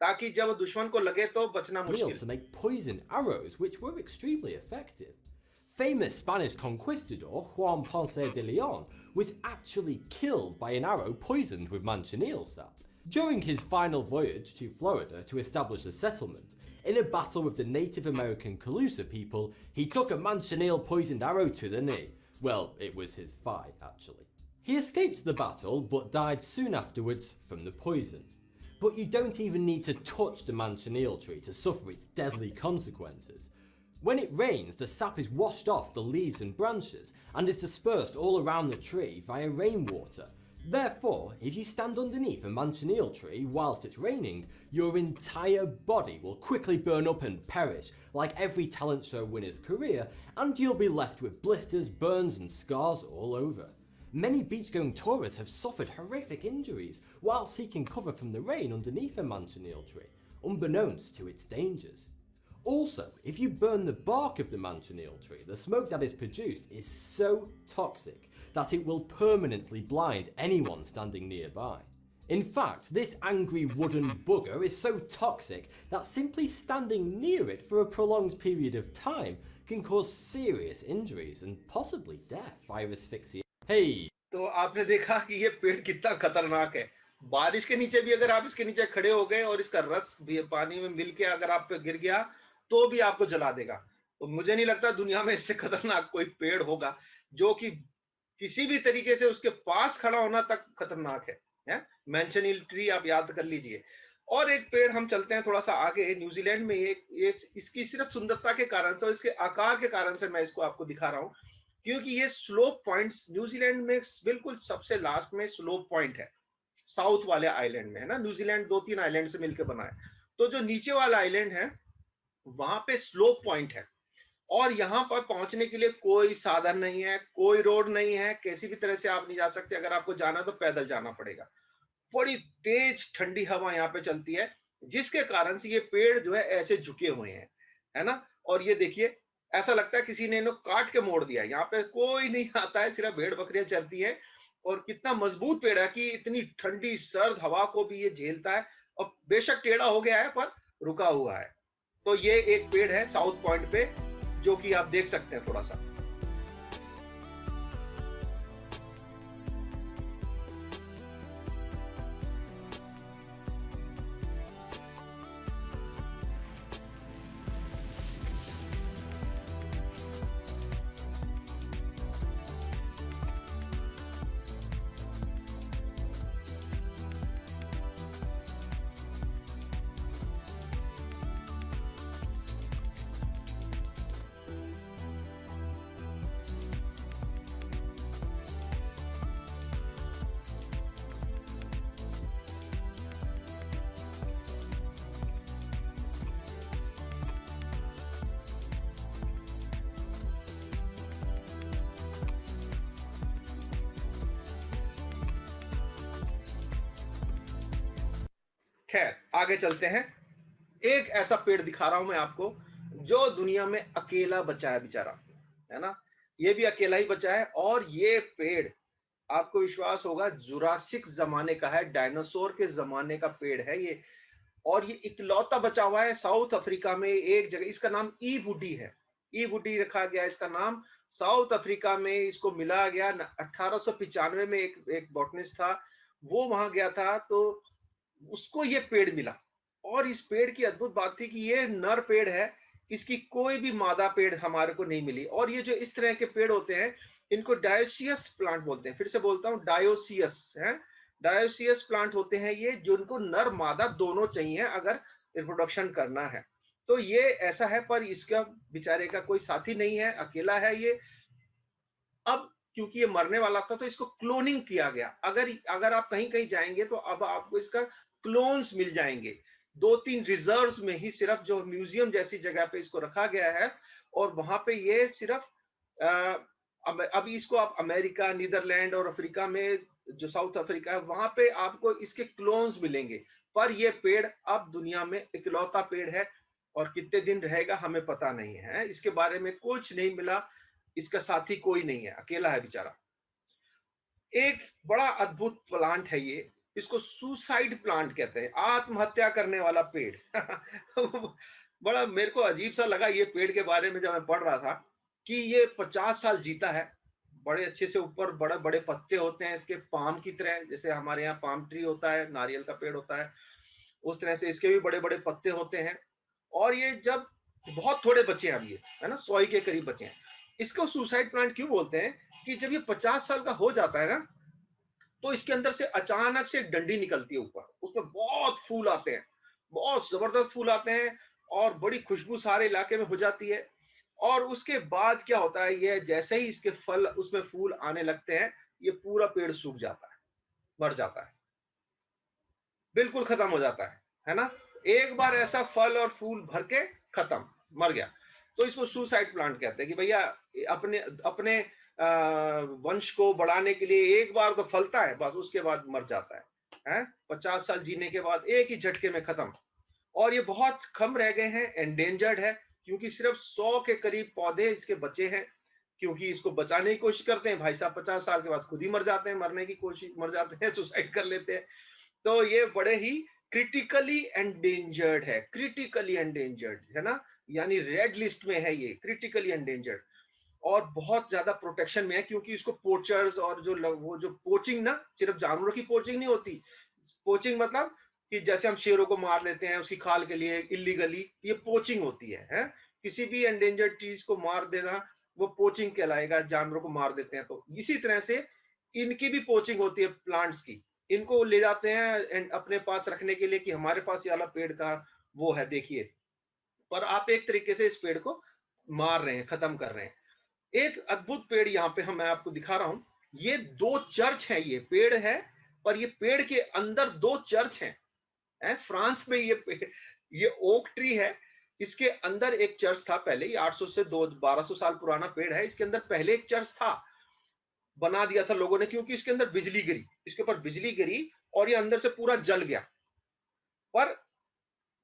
ताकि जब दुश्मन को लगे तो बचना मुश्किल। To make poison arrows, which were extremely effective. Famous Spanish conquistador Juan Ponce de Leon was actually killed by an arrow poisoned with Manchineel sap. During his final voyage to Florida to establish a settlement, in a battle with the Native American Calusa people, he took a Manchineel poisoned arrow to the knee. Well, it was his thigh, actually. He escaped the battle, but died soon afterwards from the poison. But you don't even need to touch the Manchineel tree to suffer its deadly consequences. When it rains, the sap is washed off the leaves and branches and is dispersed all around the tree via rainwater. Therefore, if you stand underneath a manchineel tree whilst it's raining, your entire body will quickly burn up and perish, like every talent show winner's career, and you'll be left with blisters, burns and scars all over. Many beach-going tourists have suffered horrific injuries while seeking cover from the rain underneath a manchineel tree, unbeknownst to its dangers. Also, if you burn the bark of the manchineel tree, the smoke that is produced is so toxic that it will permanently blind anyone standing nearby. In fact, this angry wooden bugger is so toxic that simply standing near it for a prolonged period of time can cause serious injuries and possibly death via asphyxia. Hey! तो आपने देखा कि ये पेड़ कितना खतरनाक है। बारिश के नीचे भी अगर आप इसके नीचे खड़े हो गए और इसका रस भी पानी में मिल के अगर आप पे गिर गया तो भी आपको जला देगा। तो मुझे नहीं लगता दुनिया में इससे खतरनाक कोई पेड़ होगा जो कि किसी भी तरीके से उसके पास खड़ा होना तक खतरनाक है? मैंचनील ट्री आप याद कर लीजिए। और एक पेड़ हम चलते हैं थोड़ा सा आगे, न्यूजीलैंड में ये इसकी सिर्फ सुंदरता के कारण से और इसके आकार के कारण से मैं इसको आपको दिखा रहा हूँ, क्योंकि ये स्लोप पॉइंट्स न्यूजीलैंड में बिल्कुल सबसे लास्ट में स्लोप पॉइंट है, साउथ वाले आइलैंड में, है ना। न्यूजीलैंड 2-3 आइलैंड से मिलकर बना है, तो जो नीचे वाला आइलैंड है वहां पे स्लोप पॉइंट है और यहाँ पर पहुंचने के लिए कोई साधन नहीं है, कोई रोड नहीं है, किसी भी तरह से आप नहीं जा सकते। अगर आपको जाना तो पैदल जाना पड़ेगा। बड़ी तेज ठंडी हवा यहाँ पे चलती है, जिसके कारण से ये पेड़ जो है ऐसे झुके हुए हैं, है ना। और ये देखिए, ऐसा लगता है किसी ने इन्हें काट के मोड़ दिया। यहाँ पे कोई नहीं आता है, सिर्फ भेड़ बकरियां चलती है। और कितना मजबूत पेड़ है कि इतनी ठंडी सर्द हवा को भी ये झेलता है और बेशक टेढ़ा हो गया है पर रुका हुआ है। तो ये एक पेड़ है साउथ पॉइंट पे, जो कि आप देख सकते हैं थोड़ा सा। खैर आगे चलते हैं। एक ऐसा पेड़ दिखा रहा हूं मैं आपको जो दुनिया में अकेला बचा है बेचारा, है ना। ये भी अकेला ही बचा है और ये पेड़ आपको विश्वास होगा जुरासिक जमाने का है, डायनासोर के जमाने का पेड़ है ये। और ये इकलौता बचा हुआ है साउथ अफ्रीका में एक जगह। इसका नाम ई वुडी है, ई वुडी रखा गया इसका नाम। साउथ अफ्रीका में इसको मिला गया 1895 में। एक बॉटनिस्ट था, वो वहां गया था तो उसको ये पेड़ मिला। और इस पेड़ की अद्भुत बात थी कि ये नर पेड़ है, इसकी कोई भी मादा पेड़ हमारे को नहीं मिली। और ये जो इस तरह के पेड़ होते हैं इनको डायोसियस प्लांट बोलते हैं। फिर से बोलता हूँ, डायोसियस है, डायोसियस प्लांट होते हैं ये, जिनको नर मादा दोनों चाहिए अगर रिप्रोडक्शन करना है। तो ये ऐसा है, पर इसका बेचारे का कोई साथी नहीं है, अकेला है ये। अब क्योंकि ये मरने वाला था तो इसको क्लोनिंग किया गया। अगर आप कहीं कहीं जाएंगे तो अब आपको इसका क्लोन्स मिल जाएंगे। 2-3 रिजर्व्स में ही सिर्फ, जो म्यूजियम जैसी जगह पे इसको रखा गया है और वहां पे ये सिर्फ अभी इसको आप अमेरिका, नीदरलैंड और अफ्रीका में, जो साउथ अफ्रीका है वहां पे आपको इसके क्लोन्स मिलेंगे। पर ये पेड़ अब दुनिया में इकलौता पेड़ है और कितने दिन रहेगा हमें पता नहीं है। इसके बारे में कुछ नहीं मिला, इसका साथी कोई नहीं है, अकेला है बेचारा। एक बड़ा अद्भुत प्लांट है ये, इसको सुसाइड प्लांट कहते हैं, आत्महत्या करने वाला पेड़। बड़ा मेरे को अजीब सा लगा ये पेड़ के बारे में जब मैं पढ़ रहा था कि ये 50 साल जीता है। बड़े अच्छे से ऊपर बड़े बड़े पत्ते होते हैं इसके, पाम की तरह, जैसे हमारे यहाँ पाम ट्री होता है, नारियल का पेड़ होता है, उस तरह से इसके भी बड़े बड़े पत्ते होते हैं। और ये जब बहुत थोड़े बचे हैं, अभी ये है ना 100 के करीब बचे हैं। इसको सुसाइड प्लांट क्यों बोलते हैं कि जब ये 50 साल का हो जाता है ना, तो इसके अंदर से अचानक से एक डंडी निकलती है ऊपर, उसमें बहुत फूल आते हैं, बहुत जबरदस्त फूल आते हैं और बड़ी खुशबू सारे इलाके में हो जाती है। और उसके बाद क्या होता है, ये जैसे ही इसके फल, उसमें फूल आने लगते हैं, ये पूरा पेड़ सूख जाता है। मर जाता है, बिल्कुल खत्म हो जाता है ना? एक बार ऐसा फल और फूल भर के खत्म, मर गया। तो इसको सुसाइड प्लांट कहते हैं कि भैया अपने अपने वंश को बढ़ाने के लिए एक बार तो फलता है, बस उसके बाद मर जाता है। 50 साल जीने के बाद एक ही झटके में खत्म। और ये बहुत कम रह गए हैं, एंडेंजर्ड है, क्योंकि सिर्फ 100 के करीब पौधे इसके बचे हैं, क्योंकि इसको बचाने की कोशिश करते हैं भाई साहब, 50 साल के बाद खुद ही मर जाते हैं, मरने की कोशिश, मर जाते हैं, सुसाइड कर लेते हैं। तो ये बड़े ही क्रिटिकली एंडेंजर्ड है, क्रिटिकली एंडेंजर्ड है ना, यानी रेड लिस्ट में है ये, क्रिटिकली एंडेंजर्ड। और बहुत ज्यादा प्रोटेक्शन में है, क्योंकि इसको पोचर्स और वो जो पोचिंग ना, सिर्फ जानवरों की पोचिंग नहीं होती। पोचिंग मतलब कि जैसे हम शेरों को मार लेते हैं उसकी खाल के लिए इलीगली, ये पोचिंग होती है? किसी भी एंडेंजर्ड चीज को मार देना वो पोचिंग कहलाएगा, जानवरों को मार देते हैं तो। इसी तरह से इनकी भी पोचिंग होती है प्लांट्स की, इनको ले जाते हैं अपने पास रखने के लिए कि हमारे पास ये वाला पेड़ का वो है, देखिए। पर आप एक तरीके से इस पेड़ को मार रहे हैं, खत्म कर रहे हैं। एक अद्भुत पेड़ यहाँ पे मैं आपको दिखा रहा हूं, ये 2 चर्च है, ये पेड़ है, पर ये पेड़ के अंदर 2 चर्च हैं। फ्रांस में ये पेड़, ये ओक ट्री है, इसके अंदर एक चर्च था पहले, ये 800 से 1200 साल पुराना पेड़ है, इसके अंदर पहले एक चर्च था, बना दिया था लोगों ने, क्योंकि इसके अंदर बिजली गिरी, इसके ऊपर बिजली गिरी और ये अंदर से पूरा जल गया। पर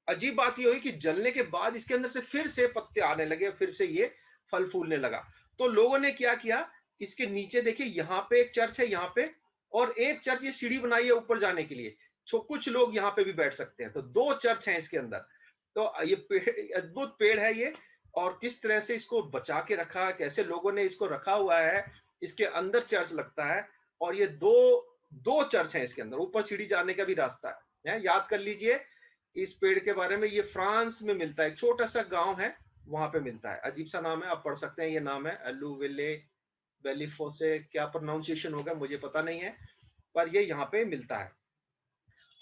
अजीब बात ये हुई कि जलने के बाद इसके अंदर से फिर से पत्ते आने लगे, फिर से ये फल फूलने लगा। तो लोगों ने क्या किया, इसके नीचे देखिए यहाँ पे एक चर्च है, यहाँ पे, और एक चर्च, ये सीढ़ी बनाई है ऊपर जाने के लिए, तो कुछ लोग यहाँ पे भी बैठ सकते हैं। तो 2 चर्च हैं इसके अंदर। तो ये अद्भुत पेड़ है ये, और किस तरह से इसको बचा के रखा, कैसे लोगों ने इसको रखा हुआ है, इसके अंदर चर्च लगता है। और ये दो चर्च हैं इसके अंदर, ऊपर सीढ़ी जाने का भी रास्ता है। याद कर लीजिए इस पेड़ के बारे में, ये फ्रांस में मिलता है, एक छोटा सा गांव है, वहां पे मिलता है। अजीब सा नाम है, आप पढ़ सकते हैं, ये नाम है एलुविले बेलिफोसे, क्या प्रोनाउंसिएशन होगा मुझे पता नहीं है, पर ये यहाँ पे मिलता है।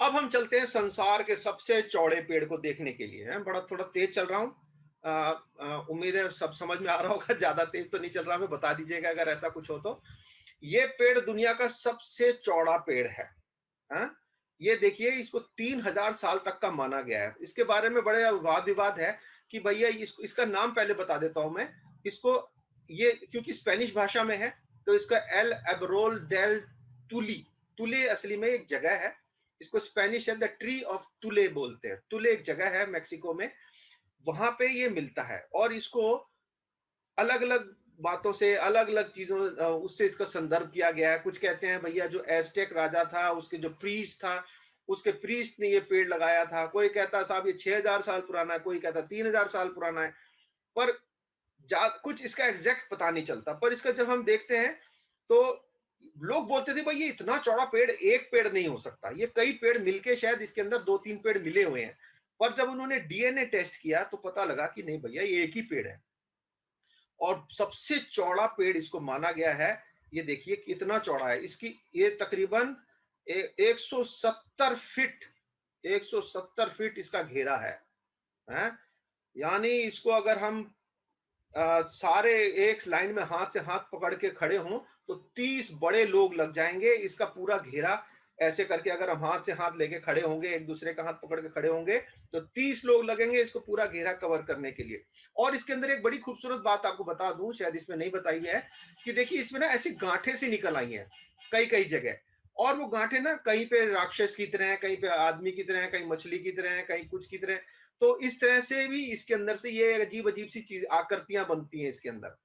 अब हम चलते हैं संसार के सबसे चौड़े पेड़ को देखने के लिए। बड़ा थोड़ा तेज चल रहा हूँ, उम्मीद है सब समझ में आ रहा होगा, ज्यादा तेज तो नहीं चल रहा, मैं बता दीजिएगा अगर ऐसा कुछ हो तो। ये पेड़ दुनिया का सबसे चौड़ा पेड़ है। ये देखिए, इसको 3000 साल तक का माना गया है। इसके बारे में बड़े वाद विवाद है कि भैया इसका नाम पहले बता देता हूं मैं इसको, ये क्योंकि स्पेनिश भाषा में है, तो इसका एल एबरोल डेल तुली, तुले असली में एक जगह है, इसको स्पेनिश है द ट्री ऑफ तुले बोलते हैं। तुले एक जगह है मेक्सिको में, वहां पे ये मिलता है। और इसको अलग अलग बातों से, अलग अलग चीजों उससे इसका संदर्भ किया गया है। कुछ कहते हैं भैया जो एस्टेक राजा था, उसके जो प्रीस्ट था, उसके प्रीस्ट ने ये पेड़ लगाया था। कोई कहता साहब ये 6000 साल पुराना है, कोई कहता 3000 साल पुराना है। पर कुछ इसका एग्जैक्ट पता नहीं चलता। पर इसका जब हम देखते हैं तो लोग बोलते थे भाई ये इतना चौड़ा पेड़ एक पेड़ नहीं हो सकता, ये कई पेड़ मिलके शायद इसके अंदर 2-3 पेड़ मिले हुए हैं। पर जब उन्होंने डीएनए टेस्ट किया तो पता लगा कि नहीं भैया ये एक ही पेड़ है, और सबसे चौड़ा पेड़ इसको माना गया है। ये देखिए कितना चौड़ा है, इसकी ये तकरीबन 170 फीट, 170 फीट इसका घेरा है। यानी इसको अगर हम सारे एक लाइन में हाथ से हाथ पकड़ के खड़े हों तो 30 बड़े लोग लग जाएंगे इसका पूरा घेरा ऐसे करके। अगर हम हाथ से हाथ लेके खड़े होंगे, एक दूसरे का हाथ पकड़ के खड़े होंगे, तो 30 लोग लगेंगे इसको पूरा घेरा कवर करने के लिए। और इसके अंदर एक बड़ी खूबसूरत बात आपको बता दूं, शायद इसमें नहीं बताई है, कि देखिए इसमें ना ऐसी गांठें सी निकल आई हैं कई कई जगह। और वो गांठें ना कहीं पे राक्षस की तरह है, कहीं पे आदमी की तरह है, कहीं मछली की तरह है, कहीं कुछ की तरह। तो इस तरह से भी इसके अंदर से ये अजीब अजीब सी चीज, आकृतियां बनती हैं इसके अंदर।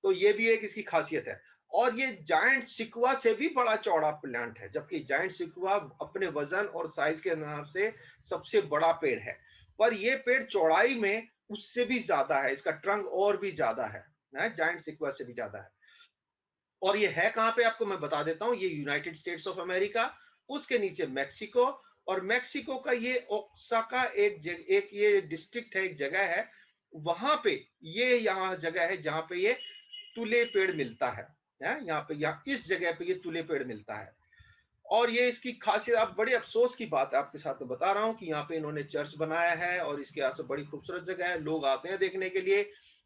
तो ये भी एक इसकी खासियत है। और ये जायंट सिक्वा से भी बड़ा चौड़ा प्लांट है, जबकि जायंट सिक्वा अपने वजन और साइज के हिसाब से सबसे बड़ा पेड़ है। पर ये पेड़ चौड़ाई में उससे भी ज्यादा है, इसका ट्रंक और भी ज्यादा है, जायंट सिक्वा से भी ज्यादा है। और ये है कहां पे आपको मैं बता देता हूं, ये यूनाइटेड स्टेट्स ऑफ अमेरिका, उसके नीचे मेक्सिको, और मेक्सिको का ये ओक्साका एक ये डिस्ट्रिक्ट है, एक जगह है, वहां पे ये यहाँ जगह है जहां पे ये तुले पेड़ मिलता है। यहाँ पे, यहाँ इस जगह पे ये तुले पेड़ मिलता है। और ये इसकी खासियत, आप बड़े अफसोस की बात आपके साथ में बता रहा हूँ कि यहाँ पे इन्होंने चर्च बनाया है, और इसके आस बड़ी खूबसूरत जगह है, लोग आते हैं देखने के लिए।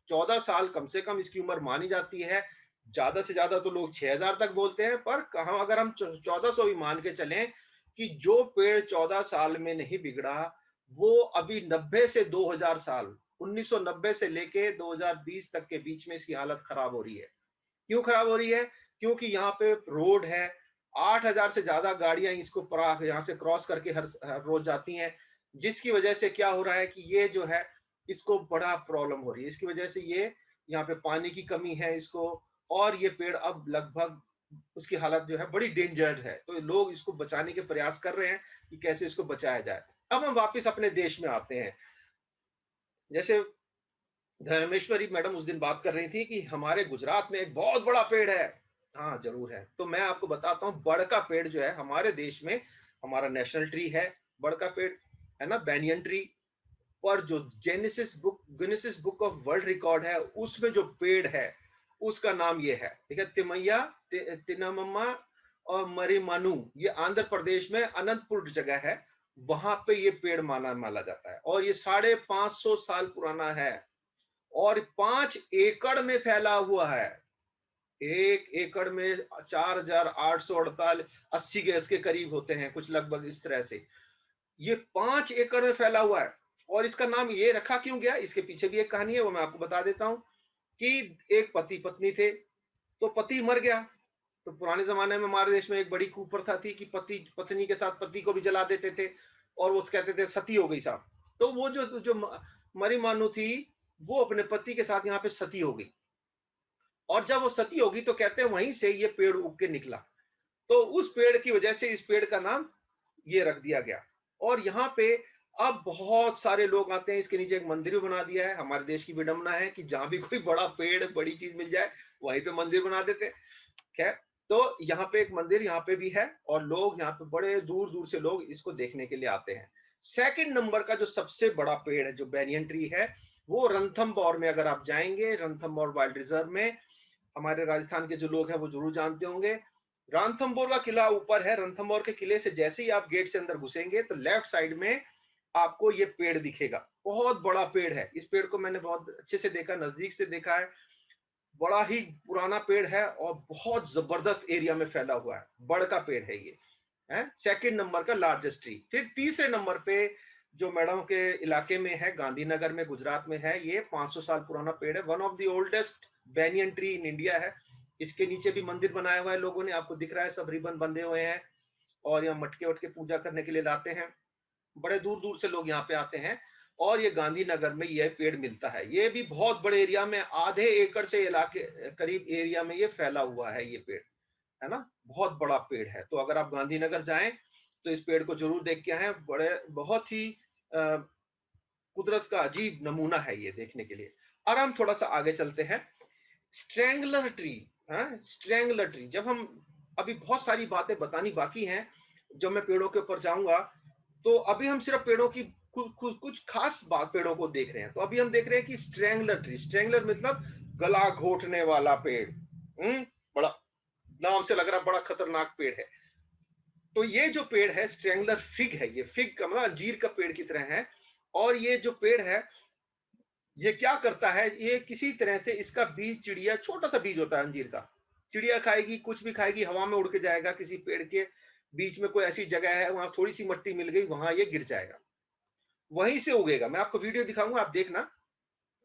14 साल कम से कम इसकी उम्र मानी जाती है। ज्यादा से ज्यादा तो लोग 6,000 तक बोलते हैं, पर कहा अगर हम 1400 भी मान के चलें कि जो पेड़ 14 साल में नहीं बिगड़ा, वो अभी 90 से 2000 साल, 1990 से लेके 2020 तक के बीच में इसकी हालत खराब हो रही है। क्यों खराब हो रही है? क्योंकि यहाँ पे रोड है, 8,000 से ज्यादा गाड़ियां इसको यहाँ से क्रॉस करके हर रोज जाती हैं, जिसकी वजह से क्या हो रहा है कि ये जो है इसको बड़ा प्रॉब्लम हो रही है। इसकी वजह से ये यहाँ पे पानी की कमी है इसको, और ये पेड़ अब लगभग उसकी हालत जो है बड़ी डेंजर्ड है। तो लोग इसको बचाने के प्रयास कर रहे हैं कि कैसे इसको बचाया जाए। अब हम वापस अपने देश में आते हैं। जैसे धर्मेश्वरी मैडम उस दिन बात कर रही थी कि हमारे गुजरात में एक बहुत बड़ा पेड़ है। हाँ, जरूर है। तो मैं आपको बताता हूँ, बड़ का पेड़ जो है हमारे देश में, हमारा नेशनल ट्री है बड़ का पेड़, है ना, बैनियन ट्री। पर जो गिनेसिस बुक ऑफ वर्ल्ड रिकॉर्ड है, उसमें जो पेड़ है उसका नाम ये है, ठीक है, तिमैया तिनमम्मा और मरीमानू। ये आंध्र प्रदेश में अनंतपुर जगह है, वहां पे ये पेड़ माना जाता है, और ये 550 साल पुराना है, और 5 एकड़ में फैला हुआ है। 1 एकड़ में 4,848 80 गज के करीब होते हैं कुछ, लगभग इस तरह से। ये 5 एकड़ में फैला हुआ है। और इसका नाम ये रखा क्यों गया, इसके पीछे भी एक कहानी है, वो मैं आपको बता देता हूं। कि एक पति पत्नी थे, तो पति मर गया। तो पुराने जमाने में हमारे देश में एक बड़ी कुप्रथा थी कि पति पत्नी के साथ पति को भी जला देते थे, और वो कहते थे सती हो गई साहब। तो वो जो जो मरी मानू थी, वो अपने पति के साथ यहाँ पे सती हो गई, और जब वो सती होगी तो कहते हैं वहीं से ये पेड़ उग के निकला। तो उस पेड़ की वजह से इस पेड़ का नाम ये रख दिया गया। और यहाँ पे अब बहुत सारे लोग आते हैं, इसके नीचे एक मंदिर भी बना दिया है। हमारे देश की विडंबना है कि जहां भी कोई बड़ा पेड़ बड़ी चीज मिल जाए वहीं पे मंदिर बना देते हैं। खैर, तो यहाँ पे एक मंदिर यहाँ पे भी है, और लोग यहाँ पे बड़े दूर दूर से लोग इसको देखने के लिए आते हैं। सेकंड नंबर का जो सबसे बड़ा पेड़ है, जो बैनियन ट्री है, वो रणथंभौर में, अगर आप जाएंगे रणथंभौर वाइल्ड रिजर्व में, हमारे राजस्थान के जो लोग हैं वो जरूर जानते होंगे। रणथंभौर का किला ऊपर है। रणथंभौर के किले से जैसे ही आप गेट से अंदर घुसेंगे तो लेफ्ट साइड में आपको ये पेड़ दिखेगा। बहुत बड़ा पेड़ है। इस पेड़ को मैंने बहुत अच्छे से देखा, नजदीक से देखा है। बड़ा ही पुराना पेड़ है और बहुत जबरदस्त एरिया में फैला हुआ है। बड़ का पेड़ है ये, है सेकंड नंबर का लार्जेस्ट ट्री। फिर तीसरे नंबर पे जो मैडम के इलाके में है, गांधीनगर में, गुजरात में है, ये 500 साल पुराना पेड़ है। One of the oldest banyan tree in India है। इसके नीचे भी मंदिर बनाया हुआ है लोगों ने, आपको दिख रहा है, सब रिबन बंधे हुए हैं, और यहाँ मटके वटके पूजा करने के लिए लाते हैं। बड़े दूर दूर से लोग यहाँ पे आते हैं, और ये गांधीनगर में यह पेड़ मिलता है। ये भी बहुत बड़े एरिया में, आधे एकड़ से इलाके करीब एरिया में ये फैला हुआ है ये पेड़, है ना, बहुत बड़ा पेड़ है। तो अगर आप गांधीनगर जाएं तो इस पेड़ को जरूर देख के आए। बड़े बहुत ही कुदरत का अजीब नमूना है ये देखने के लिए। और हम थोड़ा सा आगे चलते हैं। स्ट्रेंगलर ट्री, स्ट्रेंगलर ट्री, जब हम, अभी बहुत सारी बातें बतानी बाकी हैं, जब मैं पेड़ों के ऊपर जाऊंगा, तो अभी हम सिर्फ पेड़ों की कुछ खास बात पेड़ों को देख रहे हैं। तो अभी हम देख रहे हैं कि स्ट्रेंगलर ट्री, स्ट्रेंगलर मतलब गला घोटने वाला पेड़। बड़ा नाम से लग रहा बड़ा खतरनाक पेड़ है। तो ये जो पेड़ है स्ट्रेंगलर फिग है। ये फिग का मतलब अंजीर का पेड़ की तरह है। और ये जो पेड़ है, ये क्या करता है, ये किसी तरह से इसका बीज, चिड़िया, छोटा सा बीज होता है अंजीर का, चिड़िया खाएगी, कुछ भी खाएगी, हवा में उड़ के जाएगा, किसी पेड़ के बीच में कोई ऐसी जगह है वहां थोड़ी सी मिट्टी मिल गई, वहां ये गिर जाएगा, वहीं से उगेगा। मैं आपको वीडियो दिखाऊंगा, आप देखना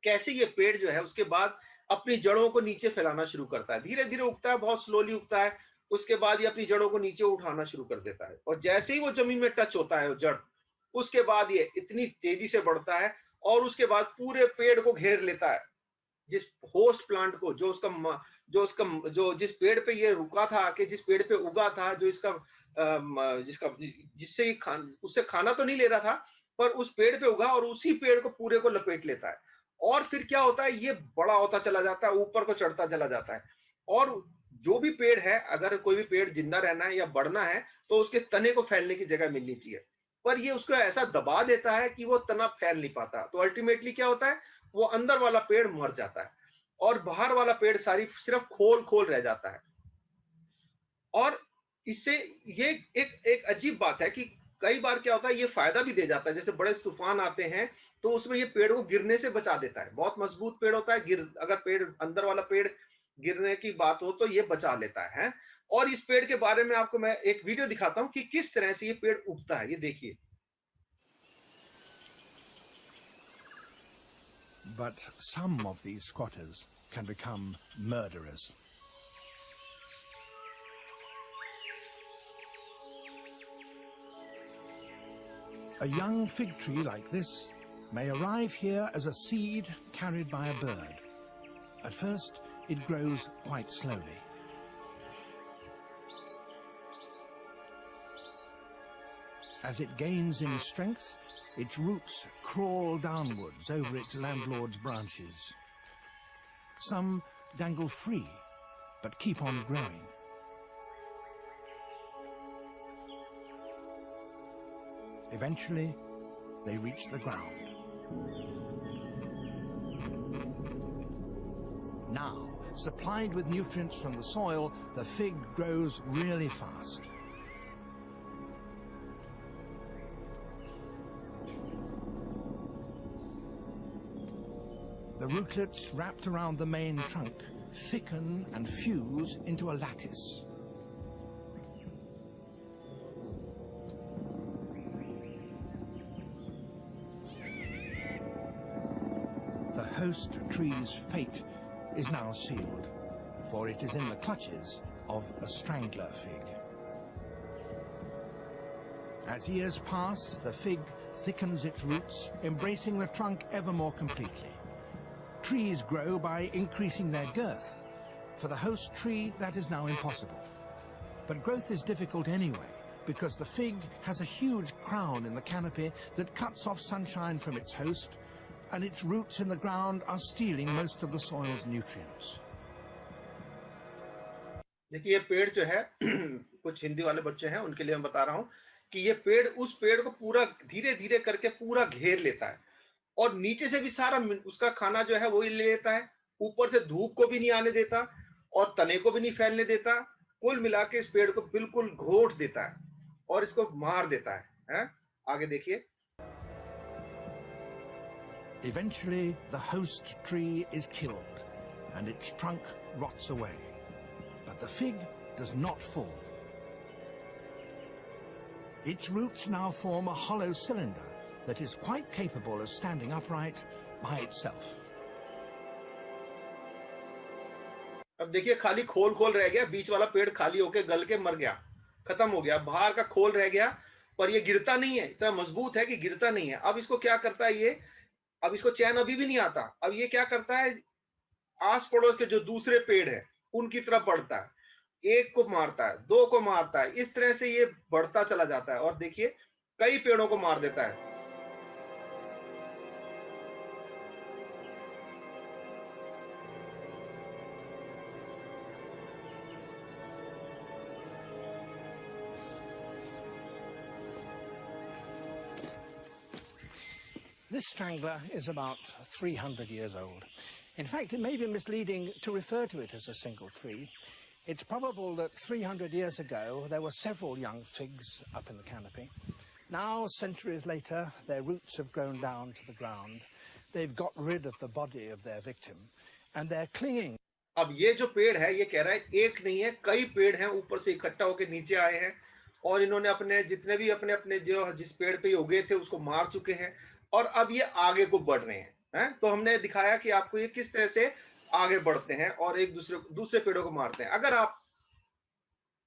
कैसे ये पेड़ जो है उसके बाद अपनी जड़ों को नीचे फैलाना शुरू करता है। धीरे धीरे उगता है, बहुत स्लोली उगता है। उसके बाद ये अपनी जड़ों को नीचे उठाना शुरू कर देता है, और जैसे ही वो जमीन में टच होता है वो जड़, उसके बाद ये इतनी तेजी से बढ़ता है, और उसके बाद पूरे पेड़ को घेर लेता है। जिस होस्ट प्लांट को, जो जिस पेड़ पे ये रुका था आके, जिस पेड़ पे उगा था, जो इसका जिससे उससे खाना तो नहीं ले रहा था, पर उस पेड़ पे उगा, और उसी पेड़ को पूरे को लपेट लेता है। और फिर क्या होता है, ये बड़ा होता चला जाता है, ऊपर को चढ़ता चला जाता है। और जो भी पेड़ है, अगर कोई भी पेड़ जिंदा रहना है या बढ़ना है, तो उसके तने को फैलने की जगह मिलनी चाहिए। पर ये उसको ऐसा दबा देता है कि वो तना फैल नहीं पाता। तो अल्टीमेटली क्या होता है, वो अंदर वाला पेड़ मर जाता है, और बाहर वाला पेड़ सिर्फ खोल खोल रह जाता है। और इससे ये एक अजीब बात है कि कई बार क्या होता है, ये फायदा भी दे जाता है। जैसे बड़े तूफान आते हैं तो उसमें ये पेड़ को गिरने से बचा देता है। बहुत मजबूत पेड़ होता है, अगर पेड़, अंदर वाला पेड़ गिरने की बात हो तो ये बचा लेता है। और इस पेड़ के बारे में आपको मैं एक वीडियो दिखाता हूँ कि किस तरह से ये पेड़ उगता है, ये देखिए। But some of these squatters can become murderers. A young fig tree like this may arrive here as a seed carried by a bird. At first, it grows quite slowly. As it gains in strength, its roots crawl downwards over its landlord's branches. Some dangle free, but keep on growing. Eventually, they reach the ground. Now, supplied with nutrients from the soil, the fig grows really fast. The rootlets wrapped around the main trunk thicken and fuse into a lattice. The host tree's fate is now sealed, for it is in the clutches of a strangler fig. As years pass, the fig thickens its roots, embracing the trunk ever more completely. Trees grow by increasing their girth. For the host tree, that is now impossible. But growth is difficult anyway, because the fig has a huge crown in the canopy that cuts off sunshine from its host, and its roots in the ground are stealing most of the soil's nutrients. देखिए ये पेड़ जो है कुछ हिंदी वाले बच्चे हैं उनके लिए मैं बता रहा हूँ कि ये पेड़ उस पेड़ को पूरा धीरे धीरे करके पूरा घेर लेता है और नीचे से भी सारा उसका खाना जो है वो ही ले लेता है, ऊपर से धूप को भी नहीं आने देता और तने को भी नहीं फैलने देता। कुल मिला के इस पेड़ को बिल्कुल घोट देता है और इसको मार देता है? आगे देखिए। Eventually, the host tree is killed and its trunk rots away. But the fig does not fall. Its roots now form a hollow cylinder that is quite capable of standing upright by itself. अब देखिए खाली खोल खोल रह गया, बीच वाला पेड़ खाली होके गल के मर गया, खत्म हो गया, बाहर का खोल रह गया, पर ये गिरता नहीं है, इतना मजबूत है कि गिरता नहीं है। अब इसको क्या करता है ये, अब इसको चैन अभी भी नहीं आता, अब ये क्या करता है, आस पड़ोस के जो दूसरे पेड़ है उनकी तरफ बढ़ता है, एक को मारता है, दो को मारता है, इस तरह से ये बढ़ता चला जाता है और देखिए कई पेड़ों को मार देता है। This strangler is about 300 years old. In fact, it may be misleading to refer to it as a single tree. It's probable that 300 years ago there were several young figs up in the canopy. Now, centuries later, their roots have grown down to the ground. They've got rid of the body of their victim, and they're clinging. अब ये जो पेड़ है ये कह रहा है एक नहीं है, कई पेड़ हैं ऊपर से इकट्ठा होकर नीचे आए हैं और इन्होंने अपने जितने भी अपने अपने जो जिस पेड़ पे उगे थे उसको मार चुके हैं और अब ये आगे को बढ़ रहे हैं। तो हमने दिखाया कि आपको ये किस तरह से आगे बढ़ते हैं और एक दूसरे पेड़ों को मारते हैं। अगर आप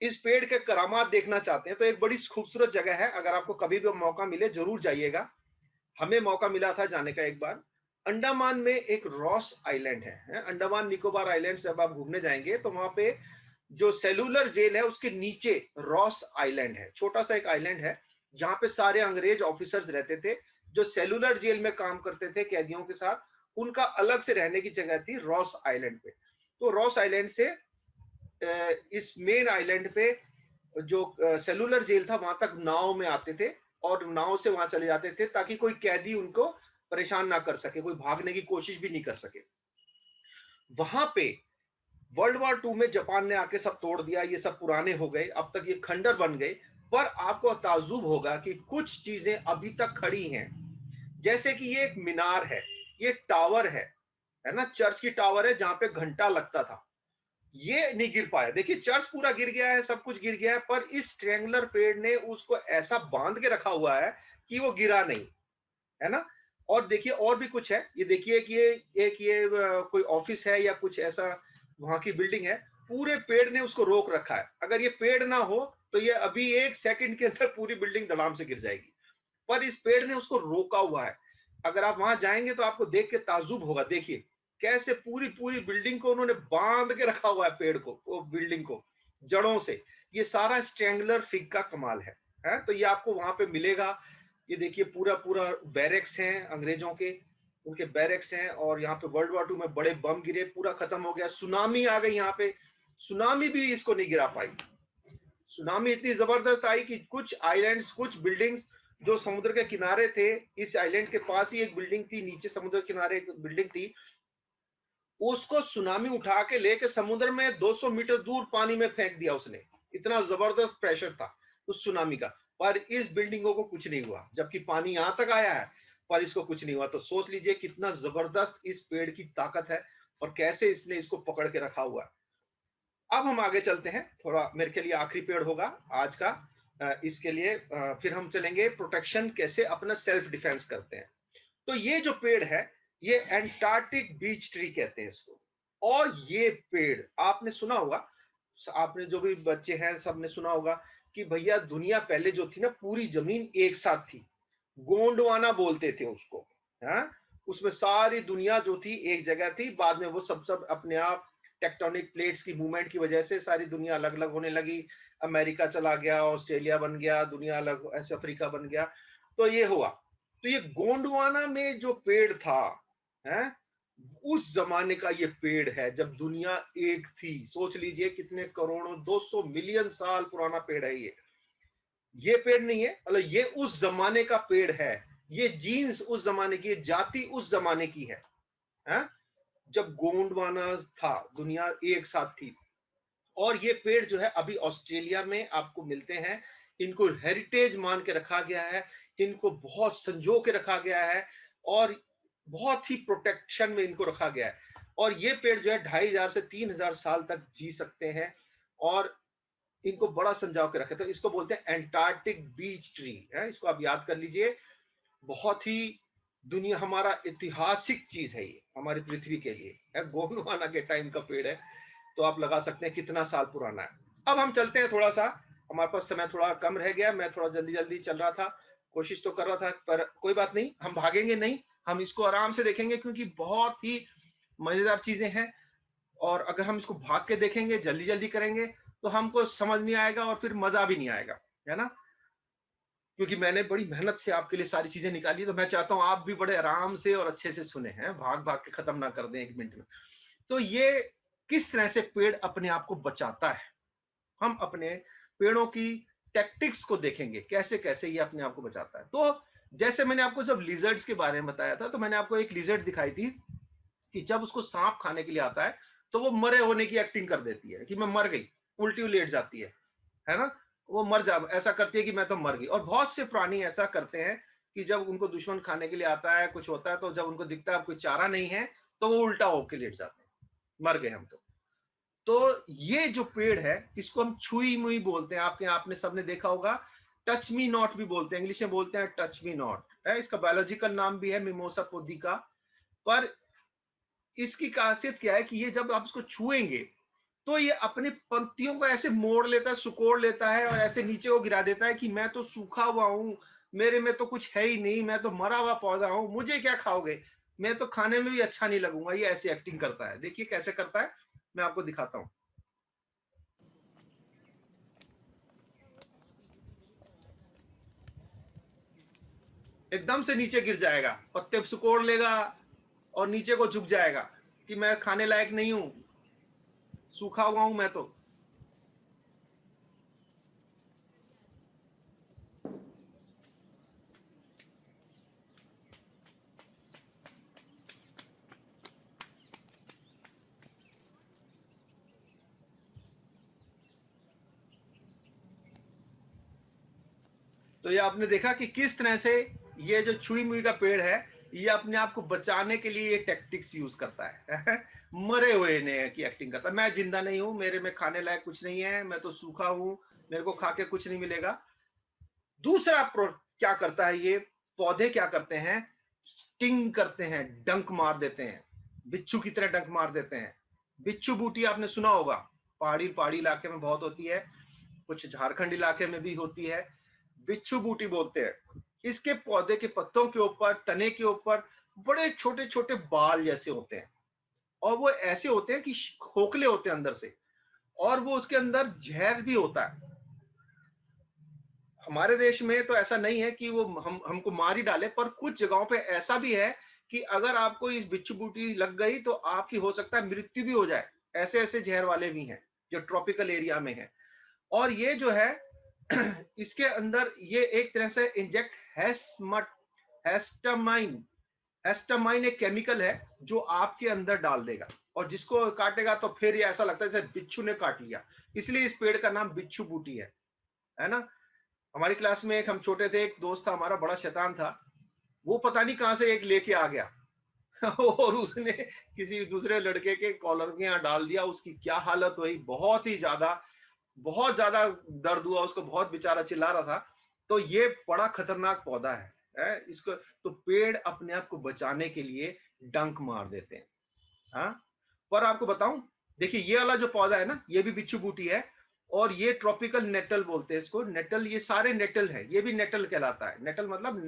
इस पेड़ के करामात देखना चाहते हैं तो एक बड़ी खूबसूरत जगह है, अगर आपको कभी भी मौका मिले जरूर जाइएगा। हमें मौका मिला था जाने का एक बार। अंडमान में एक रॉस आइलैंड है, अंडमान निकोबार आइलैंड से जब आप घूमने जाएंगे तो वहां पे जो सेलुलर जेल है उसके नीचे रॉस आइलैंड है, छोटा सा एक आइलैंड है जहां पे सारे अंग्रेज ऑफिसर्स रहते थे जो सेलुलर जेल में काम करते थे कैदियों के साथ, उनका अलग से रहने की जगह थी रॉस आइलैंड पे। तो रॉस आइलैंड से इस मेन आइलैंड पे जो सेलुलर जेल था वहां तक नाव में आते थे और नाव से वहां चले जाते थे ताकि कोई कैदी उनको परेशान ना कर सके, कोई भागने की कोशिश भी नहीं कर सके। वहां पे वर्ल्ड वॉर 2 में जापान ने आके सब तोड़ दिया, ये सब पुराने हो गए, अब तक ये खंडर बन गए, पर आपको ताज्जुब होगा कि कुछ चीजें अभी तक खड़ी हैं। जैसे कि ये एक मीनार है, ये टावर है ना, चर्च की टावर है जहां पे घंटा लगता था ये नहीं गिर पाया। देखिए चर्च पूरा गिर गया है, सब कुछ गिर गया है, पर इस ट्रायंगुलर पेड़ ने उसको ऐसा बांध के रखा हुआ है कि वो गिरा नहीं, है ना? और देखिए और भी कुछ है, ये देखिए कि ये कोई ऑफिस है या कुछ ऐसा वहां की बिल्डिंग है, पूरे पेड़ ने उसको रोक रखा है। अगर ये पेड़ ना हो तो ये अभी 1 सेकंड के अंदर पूरी बिल्डिंग धड़ाम से गिर जाएगी, पर इस पेड़ ने उसको रोका हुआ है। अगर आप वहां जाएंगे तो आपको देख के ताज्जुब होगा। देखिए कैसे पूरी पूरी बिल्डिंग को उन्होंने बांध के रखा हुआ है, पेड़ को, वो बिल्डिंग को जड़ों से। ये सारा स्ट्रैंगुलर फिग का कमाल है? तो ये आपको वहां पे मिलेगा। ये देखिए पूरा पूरा बैरक्स हैं अंग्रेजों के, उनके बैरक्स हैं, और यहाँ पे वर्ल्ड वॉर 2 में बड़े बम गिरे, पूरा खत्म हो गया। सुनामी आ गई यहाँ पे, सुनामी भी इसको नहीं गिरा पाई। सुनामी इतनी जबरदस्त आई कि कुछ आइलैंड्स, कुछ बिल्डिंग्स जो समुद्र के किनारे थे, इस आइलैंड के पास ही एक बिल्डिंग थी, नीचे समुद्र के किनारे एक बिल्डिंग थी, उसको सुनामी उठा के लेके समुद्र में 200 मीटर दूर पानी में फेंक दिया उसने। इतना जबरदस्त प्रेशर था उस सुनामी का, पर इस बिल्डिंगों को कुछ नहीं हुआ, जबकि पानी यहां तक आया है पर इसको कुछ नहीं हुआ। तो सोच लीजिए कितना जबरदस्त इस पेड़ की ताकत है और कैसे इसने इसको पकड़ के रखा हुआ है। अब हम आगे चलते हैं, थोड़ा मेरे के लिए आखिरी पेड़ होगा आज का। इसके लिए फिर हम चलेंगे प्रोटेक्शन, कैसे अपना सेल्फ डिफेंस करते हैं। तो ये जो पेड़ है, ये एंटार्क्टिक बीच ट्री कहते हैं इसको। और ये पेड़ आपने सुना होगा, आपने जो भी बच्चे हैं सबने सुना होगा कि भैया दुनिया पहले जो थी ना, पूरी जमीन एक साथ थी, गोंडवाना बोलते थे उसको। हाँ, उसमें सारी दुनिया जो थी एक जगह थी, बाद में वो सब सब अपने आप टेक्टोनिक प्लेट्स की मूवमेंट की वजह से सारी दुनिया अलग अलग होने लगी। अमेरिका चला गया, ऑस्ट्रेलिया बन गया, दुनिया अलग, ऐसे अफ्रीका बन गया, तो ये हुआ। तो ये गोंडवाना में जो पेड़ था, है, उस जमाने का ये पेड़ है जब दुनिया एक थी। सोच लीजिए कितने करोड़ों, 200 मिलियन साल पुराना पेड़ है ये पेड़ नहीं है, मतलब ये उस जमाने का पेड़ है। ये जीन्स उस जमाने की, जाति उस जमाने की है? जब गोंडवाना था, दुनिया एक साथ थी। और ये पेड़ जो है अभी ऑस्ट्रेलिया में आपको मिलते हैं। इनको हेरिटेज मान के रखा गया है, इनको बहुत संजो के रखा गया है, और बहुत ही प्रोटेक्शन में इनको रखा गया है। और ये पेड़ जो है 2500 से 3000 साल तक जी सकते हैं, और इनको बड़ा संजाव के रखे। तो इसको बोलते हैं एंटार्क्टिक बीच ट्री है, इसको आप याद कर लीजिए। बहुत ही दुनिया, हमारा ऐतिहासिक चीज है ये हमारी पृथ्वी के लिए है। गोंडवाना के टाइम का पेड़ है, तो आप लगा सकते हैं कितना साल पुराना है। अब हम चलते हैं, थोड़ा सा हमारे पास समय थोड़ा कम रह गया, मैं थोड़ा जल्दी जल्दी चल रहा था, कोशिश तो कर रहा था, पर कोई बात नहीं, हम भागेंगे नहीं, हम इसको आराम से देखेंगे, क्योंकि बहुत ही मजेदार चीजें हैं। और अगर हम इसको भाग के देखेंगे, जल्दी जल्दी करेंगे, तो हमको समझ नहीं आएगा और फिर मजा भी नहीं आएगा, है ना? क्योंकि मैंने बड़ी मेहनत से आपके लिए सारी चीजें निकाली, तो मैं चाहता हूं आप भी बड़े आराम से और अच्छे से सुने हैं, भाग भाग के खत्म ना कर दें 1 मिनट में। तो ये किस तरह से पेड़ अपने आप को बचाता है, हम अपने पेड़ों की टैक्टिक्स को देखेंगे, कैसे कैसे ये अपने आप को बचाता है। तो जैसे मैंने आपको जब लिजर्ड्स के बारे में बताया था, तो मैंने आपको एक लिजर्ड दिखाई थी कि जब उसको सांप खाने के लिए आता है, तो वो मरे होने की एक्टिंग कर देती है कि मैं मर गई, उल्टी लेट जाती है ना? वो मर जा, ऐसा करती है कि मैं तो मर गई। और बहुत से प्राणी ऐसा करते हैं कि जब उनको दुश्मन खाने के लिए आता है, कुछ होता है, तो जब उनको दिखता है कोई चारा नहीं है, तो वो उल्टा होके लेट जाते हैं, मर गए हम तो ये जो पेड़ है, इसको हम छुई मुई बोलते हैं। आपने सबने देखा होगा, टच मी नॉट भी बोलते हैं, इंग्लिश में बोलते हैं टच मी नॉट है। इसका बायोलॉजिकल नाम भी है मिमोसा पुदिका। पर इसकी खासियत क्या है कि ये जब आप इसको छुएंगे, तो ये अपने पंक्तियों को ऐसे मोड़ लेता है, सुकोड़ लेता है, और ऐसे नीचे को गिरा देता है कि मैं तो सूखा हुआ हूं, मेरे में तो कुछ है ही नहीं, मैं तो मरा हुआ पौधा हूं, मुझे क्या खाओगे, मैं तो खाने में भी अच्छा नहीं लगूंगा। ये ऐसी एक्टिंग करता है। देखिए कैसे करता है, मैं आपको दिखाता हूं। एकदम से नीचे गिर जाएगा, पत्ते सुकोड़ लेगा और नीचे को झुक जाएगा कि मैं खाने लायक नहीं हूं, सूखा हुआ हूं मैं तो। तो ये आपने देखा कि किस तरह से ये जो छुई मुई का पेड़ है, ये अपने आप को बचाने के लिए ये टैक्टिक्स यूज करता है। मरे हुए ने की एक्टिंग करता है, मैं जिंदा नहीं हूं, मेरे में खाने लायक कुछ नहीं है, मैं तो सूखा हूं, मेरे को खा के कुछ नहीं मिलेगा। दूसरा क्या करता है ये पौधे, क्या करते हैं, स्टिंग करते हैं, डंक मार देते हैं, बिच्छू की तरह डंक मार देते हैं। बिच्छू बूटी आपने सुना होगा, पहाड़ी पहाड़ी इलाके में बहुत होती है, कुछ झारखंड इलाके में भी होती है, बिच्छू बूटी बोलते हैं। इसके पौधे के पत्तों के ऊपर, तने के ऊपर बड़े छोटे छोटे बाल जैसे होते हैं, और वो ऐसे होते हैं कि खोखले होते हैं अंदर से, और वो उसके अंदर जहर भी होता है। हमारे देश में तो ऐसा नहीं है कि वो हमको मार ही डाले, पर कुछ जगहों पे ऐसा भी है कि अगर आपको इस बिच्छू बूटी लग गई तो आपकी हो सकता है मृत्यु भी हो जाए। ऐसे ऐसे जहर वाले भी हैं जो ट्रॉपिकल एरिया में है। और ये जो है इसके अंदर ये एक तरह से इंजेक्ट हेस्टामाइन, हेस्टामाइन एक केमिकल है जो आपके अंदर डाल देगा, और जिसको काटेगा तो फिर ये ऐसा लगता है जैसे बिच्छू ने काट लिया। इसलिए इस पेड़ का नाम बिच्छू बूटी है ना। हमारी क्लास में एक हम छोटे थे, एक दोस्त था हमारा, बड़ा शैतान था, वो पता नहीं कहां से एक लेके आ गया और उसने किसी दूसरे लड़के के कॉलर के यहाँ डाल दिया। उसकी क्या हालत हुई, बहुत ज्यादा दर्द हुआ उसको, बहुत बेचारा चिल्ला रहा था। तो ये बड़ा खतरनाक पौधा है इसको तो पेड़ अपने आप को बचाने के लिए डंक मार देते हैं। हाँ, पर आपको बताऊं, देखिए ये वाला जो पौधा है ना, ये भी बिच्छू बूटी है, और ये ट्रॉपिकल नेटल बोलते हैं इसको, नेटल, ये सारे नेटल है, ये भी नेटल कहलाता है। नेटल मतलब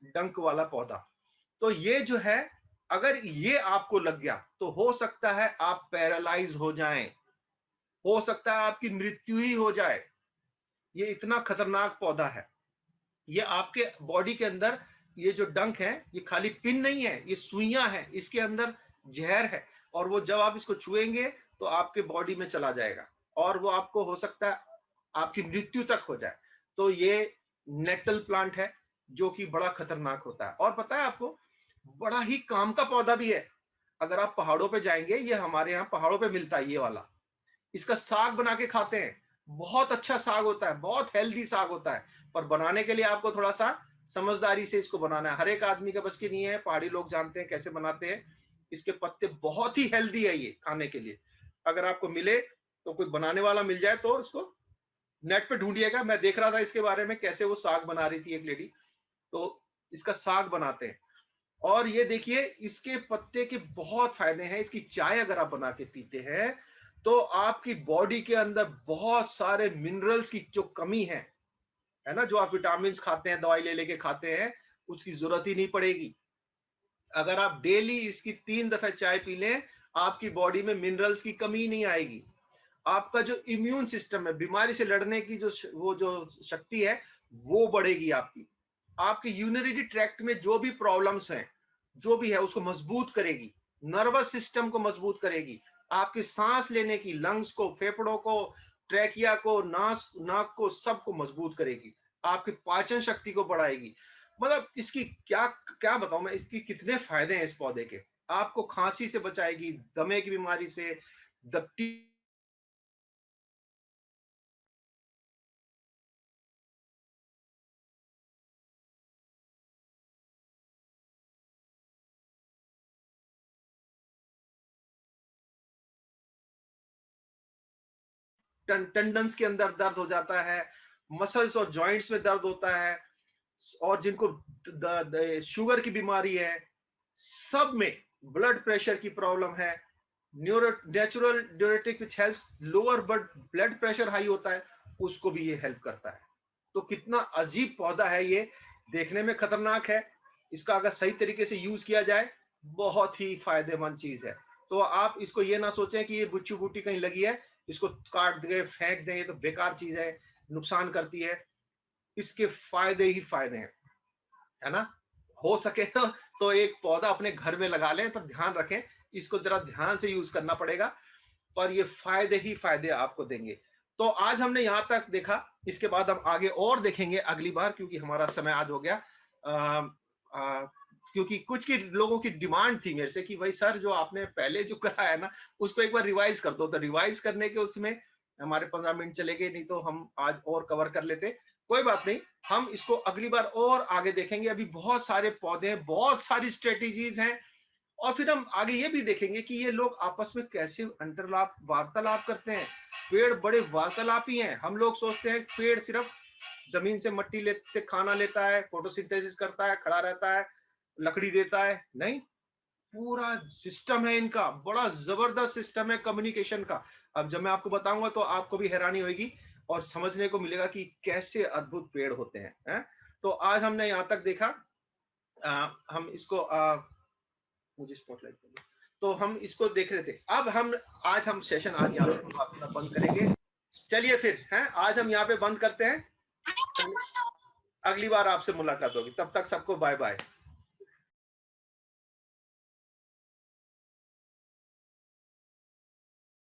डंक वाला पौधा। तो ये जो है, अगर ये आपको लग गया तो हो सकता है आप पैरालाइज हो जाएं, हो सकता है आपकी मृत्यु ही हो जाए। ये इतना खतरनाक पौधा है। ये आपके बॉडी के अंदर, ये जो डंक है, ये खाली पिन नहीं है, ये सुइयां है, इसके अंदर जहर है, और वो जब आप इसको छुएंगे तो आपके बॉडी में चला जाएगा, और वो आपको हो सकता है आपकी मृत्यु तक हो जाए। तो ये नेटल प्लांट है जो कि बड़ा खतरनाक होता है। और पता है आपको, बड़ा ही काम का पौधा भी है। अगर आप पहाड़ों पे जाएंगे, ये हमारे यहाँ पहाड़ों पे मिलता है ये वाला, इसका साग बना के खाते हैं। बहुत अच्छा साग होता है, बहुत हेल्दी साग होता है, पर बनाने के लिए आपको थोड़ा सा समझदारी से इसको बनाना है। हर एक आदमी का बस की नहीं है, पहाड़ी लोग जानते हैं कैसे बनाते हैं। इसके पत्ते बहुत ही हेल्दी है ये खाने के लिए। अगर आपको मिले तो, कोई बनाने वाला मिल जाए तो इसको नेट पे ढूंढिएगा। मैं देख रहा था इसके बारे में, कैसे वो साग बना रही थी एक लेडी, तो इसका साग बनाते हैं। और ये देखिए, इसके पत्ते के बहुत फायदे हैं। इसकी चाय अगर आप बना के पीते हैं तो आपकी बॉडी के अंदर बहुत सारे मिनरल्स की जो कमी है ना, जो आप विटामिन खाते हैं, दवाई ले लेके खाते हैं, उसकी जरूरत ही नहीं पड़ेगी। अगर आप डेली इसकी 3 दफे चाय पी लें, आपकी बॉडी में मिनरल्स की कमी नहीं आएगी। आपका जो इम्यून सिस्टम है, बीमारी से लड़ने की वो जो शक्ति है, वो बढ़ेगी आपकी। आपके यूरिनरी ट्रैक्ट में जो भी प्रॉब्लम्स हैं, जो भी है, उसको मजबूत करेगी। नर्वस सिस्टम को मजबूत करेगी। आपकी सांस लेने की, लंग्स को, फेफड़ों को, ट्रैकिया को, नाक को, सबको मजबूत करेगी। आपकी पाचन शक्ति को बढ़ाएगी। मतलब इसकी क्या क्या बताऊं मैं, इसकी कितने फायदे हैं इस पौधे के। आपको खांसी से बचाएगी, दमे की बीमारी से, दप्ती टेंडन्स के अंदर दर्द हो जाता है, मसल्स और जॉइंट्स में दर्द होता है, और जिनको शुगर की बीमारी है, सब में, ब्लड प्रेशर की प्रॉब्लम है, natural diuretic which helps lower blood pressure high होता है, उसको भी ये हेल्प करता है। तो कितना अजीब पौधा है ये, देखने में खतरनाक है, इसका अगर सही तरीके से यूज किया जाए बहुत ही फायदेमंद चीज है। तो आप इसको ये ना सोचें कि ये बिच्छू बूटी कहीं लगी है, इसको काट दे, फेंक दें, ये तो बेकार चीज है, नुकसान करती है। इसके फायदे ही फायदे हैं, है ना। हो सके तो एक पौधा अपने घर में लगा लें, पर ध्यान रखें, इसको जरा ध्यान से यूज करना पड़ेगा, पर ये फायदे ही फायदे आपको देंगे। तो आज हमने यहां तक देखा, इसके बाद हम आगे और देखेंगे अगली बार, क्योंकि हमारा समय आज हो गया। क्योंकि कुछ की लोगों की डिमांड थी मेरे से कि भाई सर, जो आपने पहले जो करा है ना, उसको एक बार रिवाइज कर दो। तो रिवाइज करने के उसमें हमारे 15 मिनट चले गए, नहीं तो हम आज और कवर कर लेते। कोई बात नहीं, हम इसको अगली बार और आगे देखेंगे। अभी बहुत सारे पौधे हैं, बहुत सारी स्ट्रेटेजीज हैं, और फिर हम आगे ये भी देखेंगे कि ये लोग आपस में कैसे अंतर्लाप वार्तालाप करते हैं। पेड़ बड़े वार्तालापी हैं। हम लोग सोचते हैं पेड़ सिर्फ जमीन से मट्टी से खाना लेता है, फोटोसिंथेसिस करता है, खड़ा रहता है, लकड़ी देता है। नहीं, पूरा सिस्टम है इनका, बड़ा जबरदस्त सिस्टम है कम्युनिकेशन का। अब जब मैं आपको बताऊंगा तो आपको भी हैरानी होगी और समझने को मिलेगा कि कैसे अद्भुत पेड़ होते हैं, हैं? तो आज हमने यहाँ तक देखा। हम इसको मुझे स्पॉटलाइट करिए। तो हम इसको देख रहे थे। अब हम सेशन आज यहाँ पे अपना बंद करेंगे। चलिए फिर, हैं, आज हम यहाँ पे बंद करते हैं। अगली बार आपसे मुलाकात होगी, तब तक सबको बाय बाय।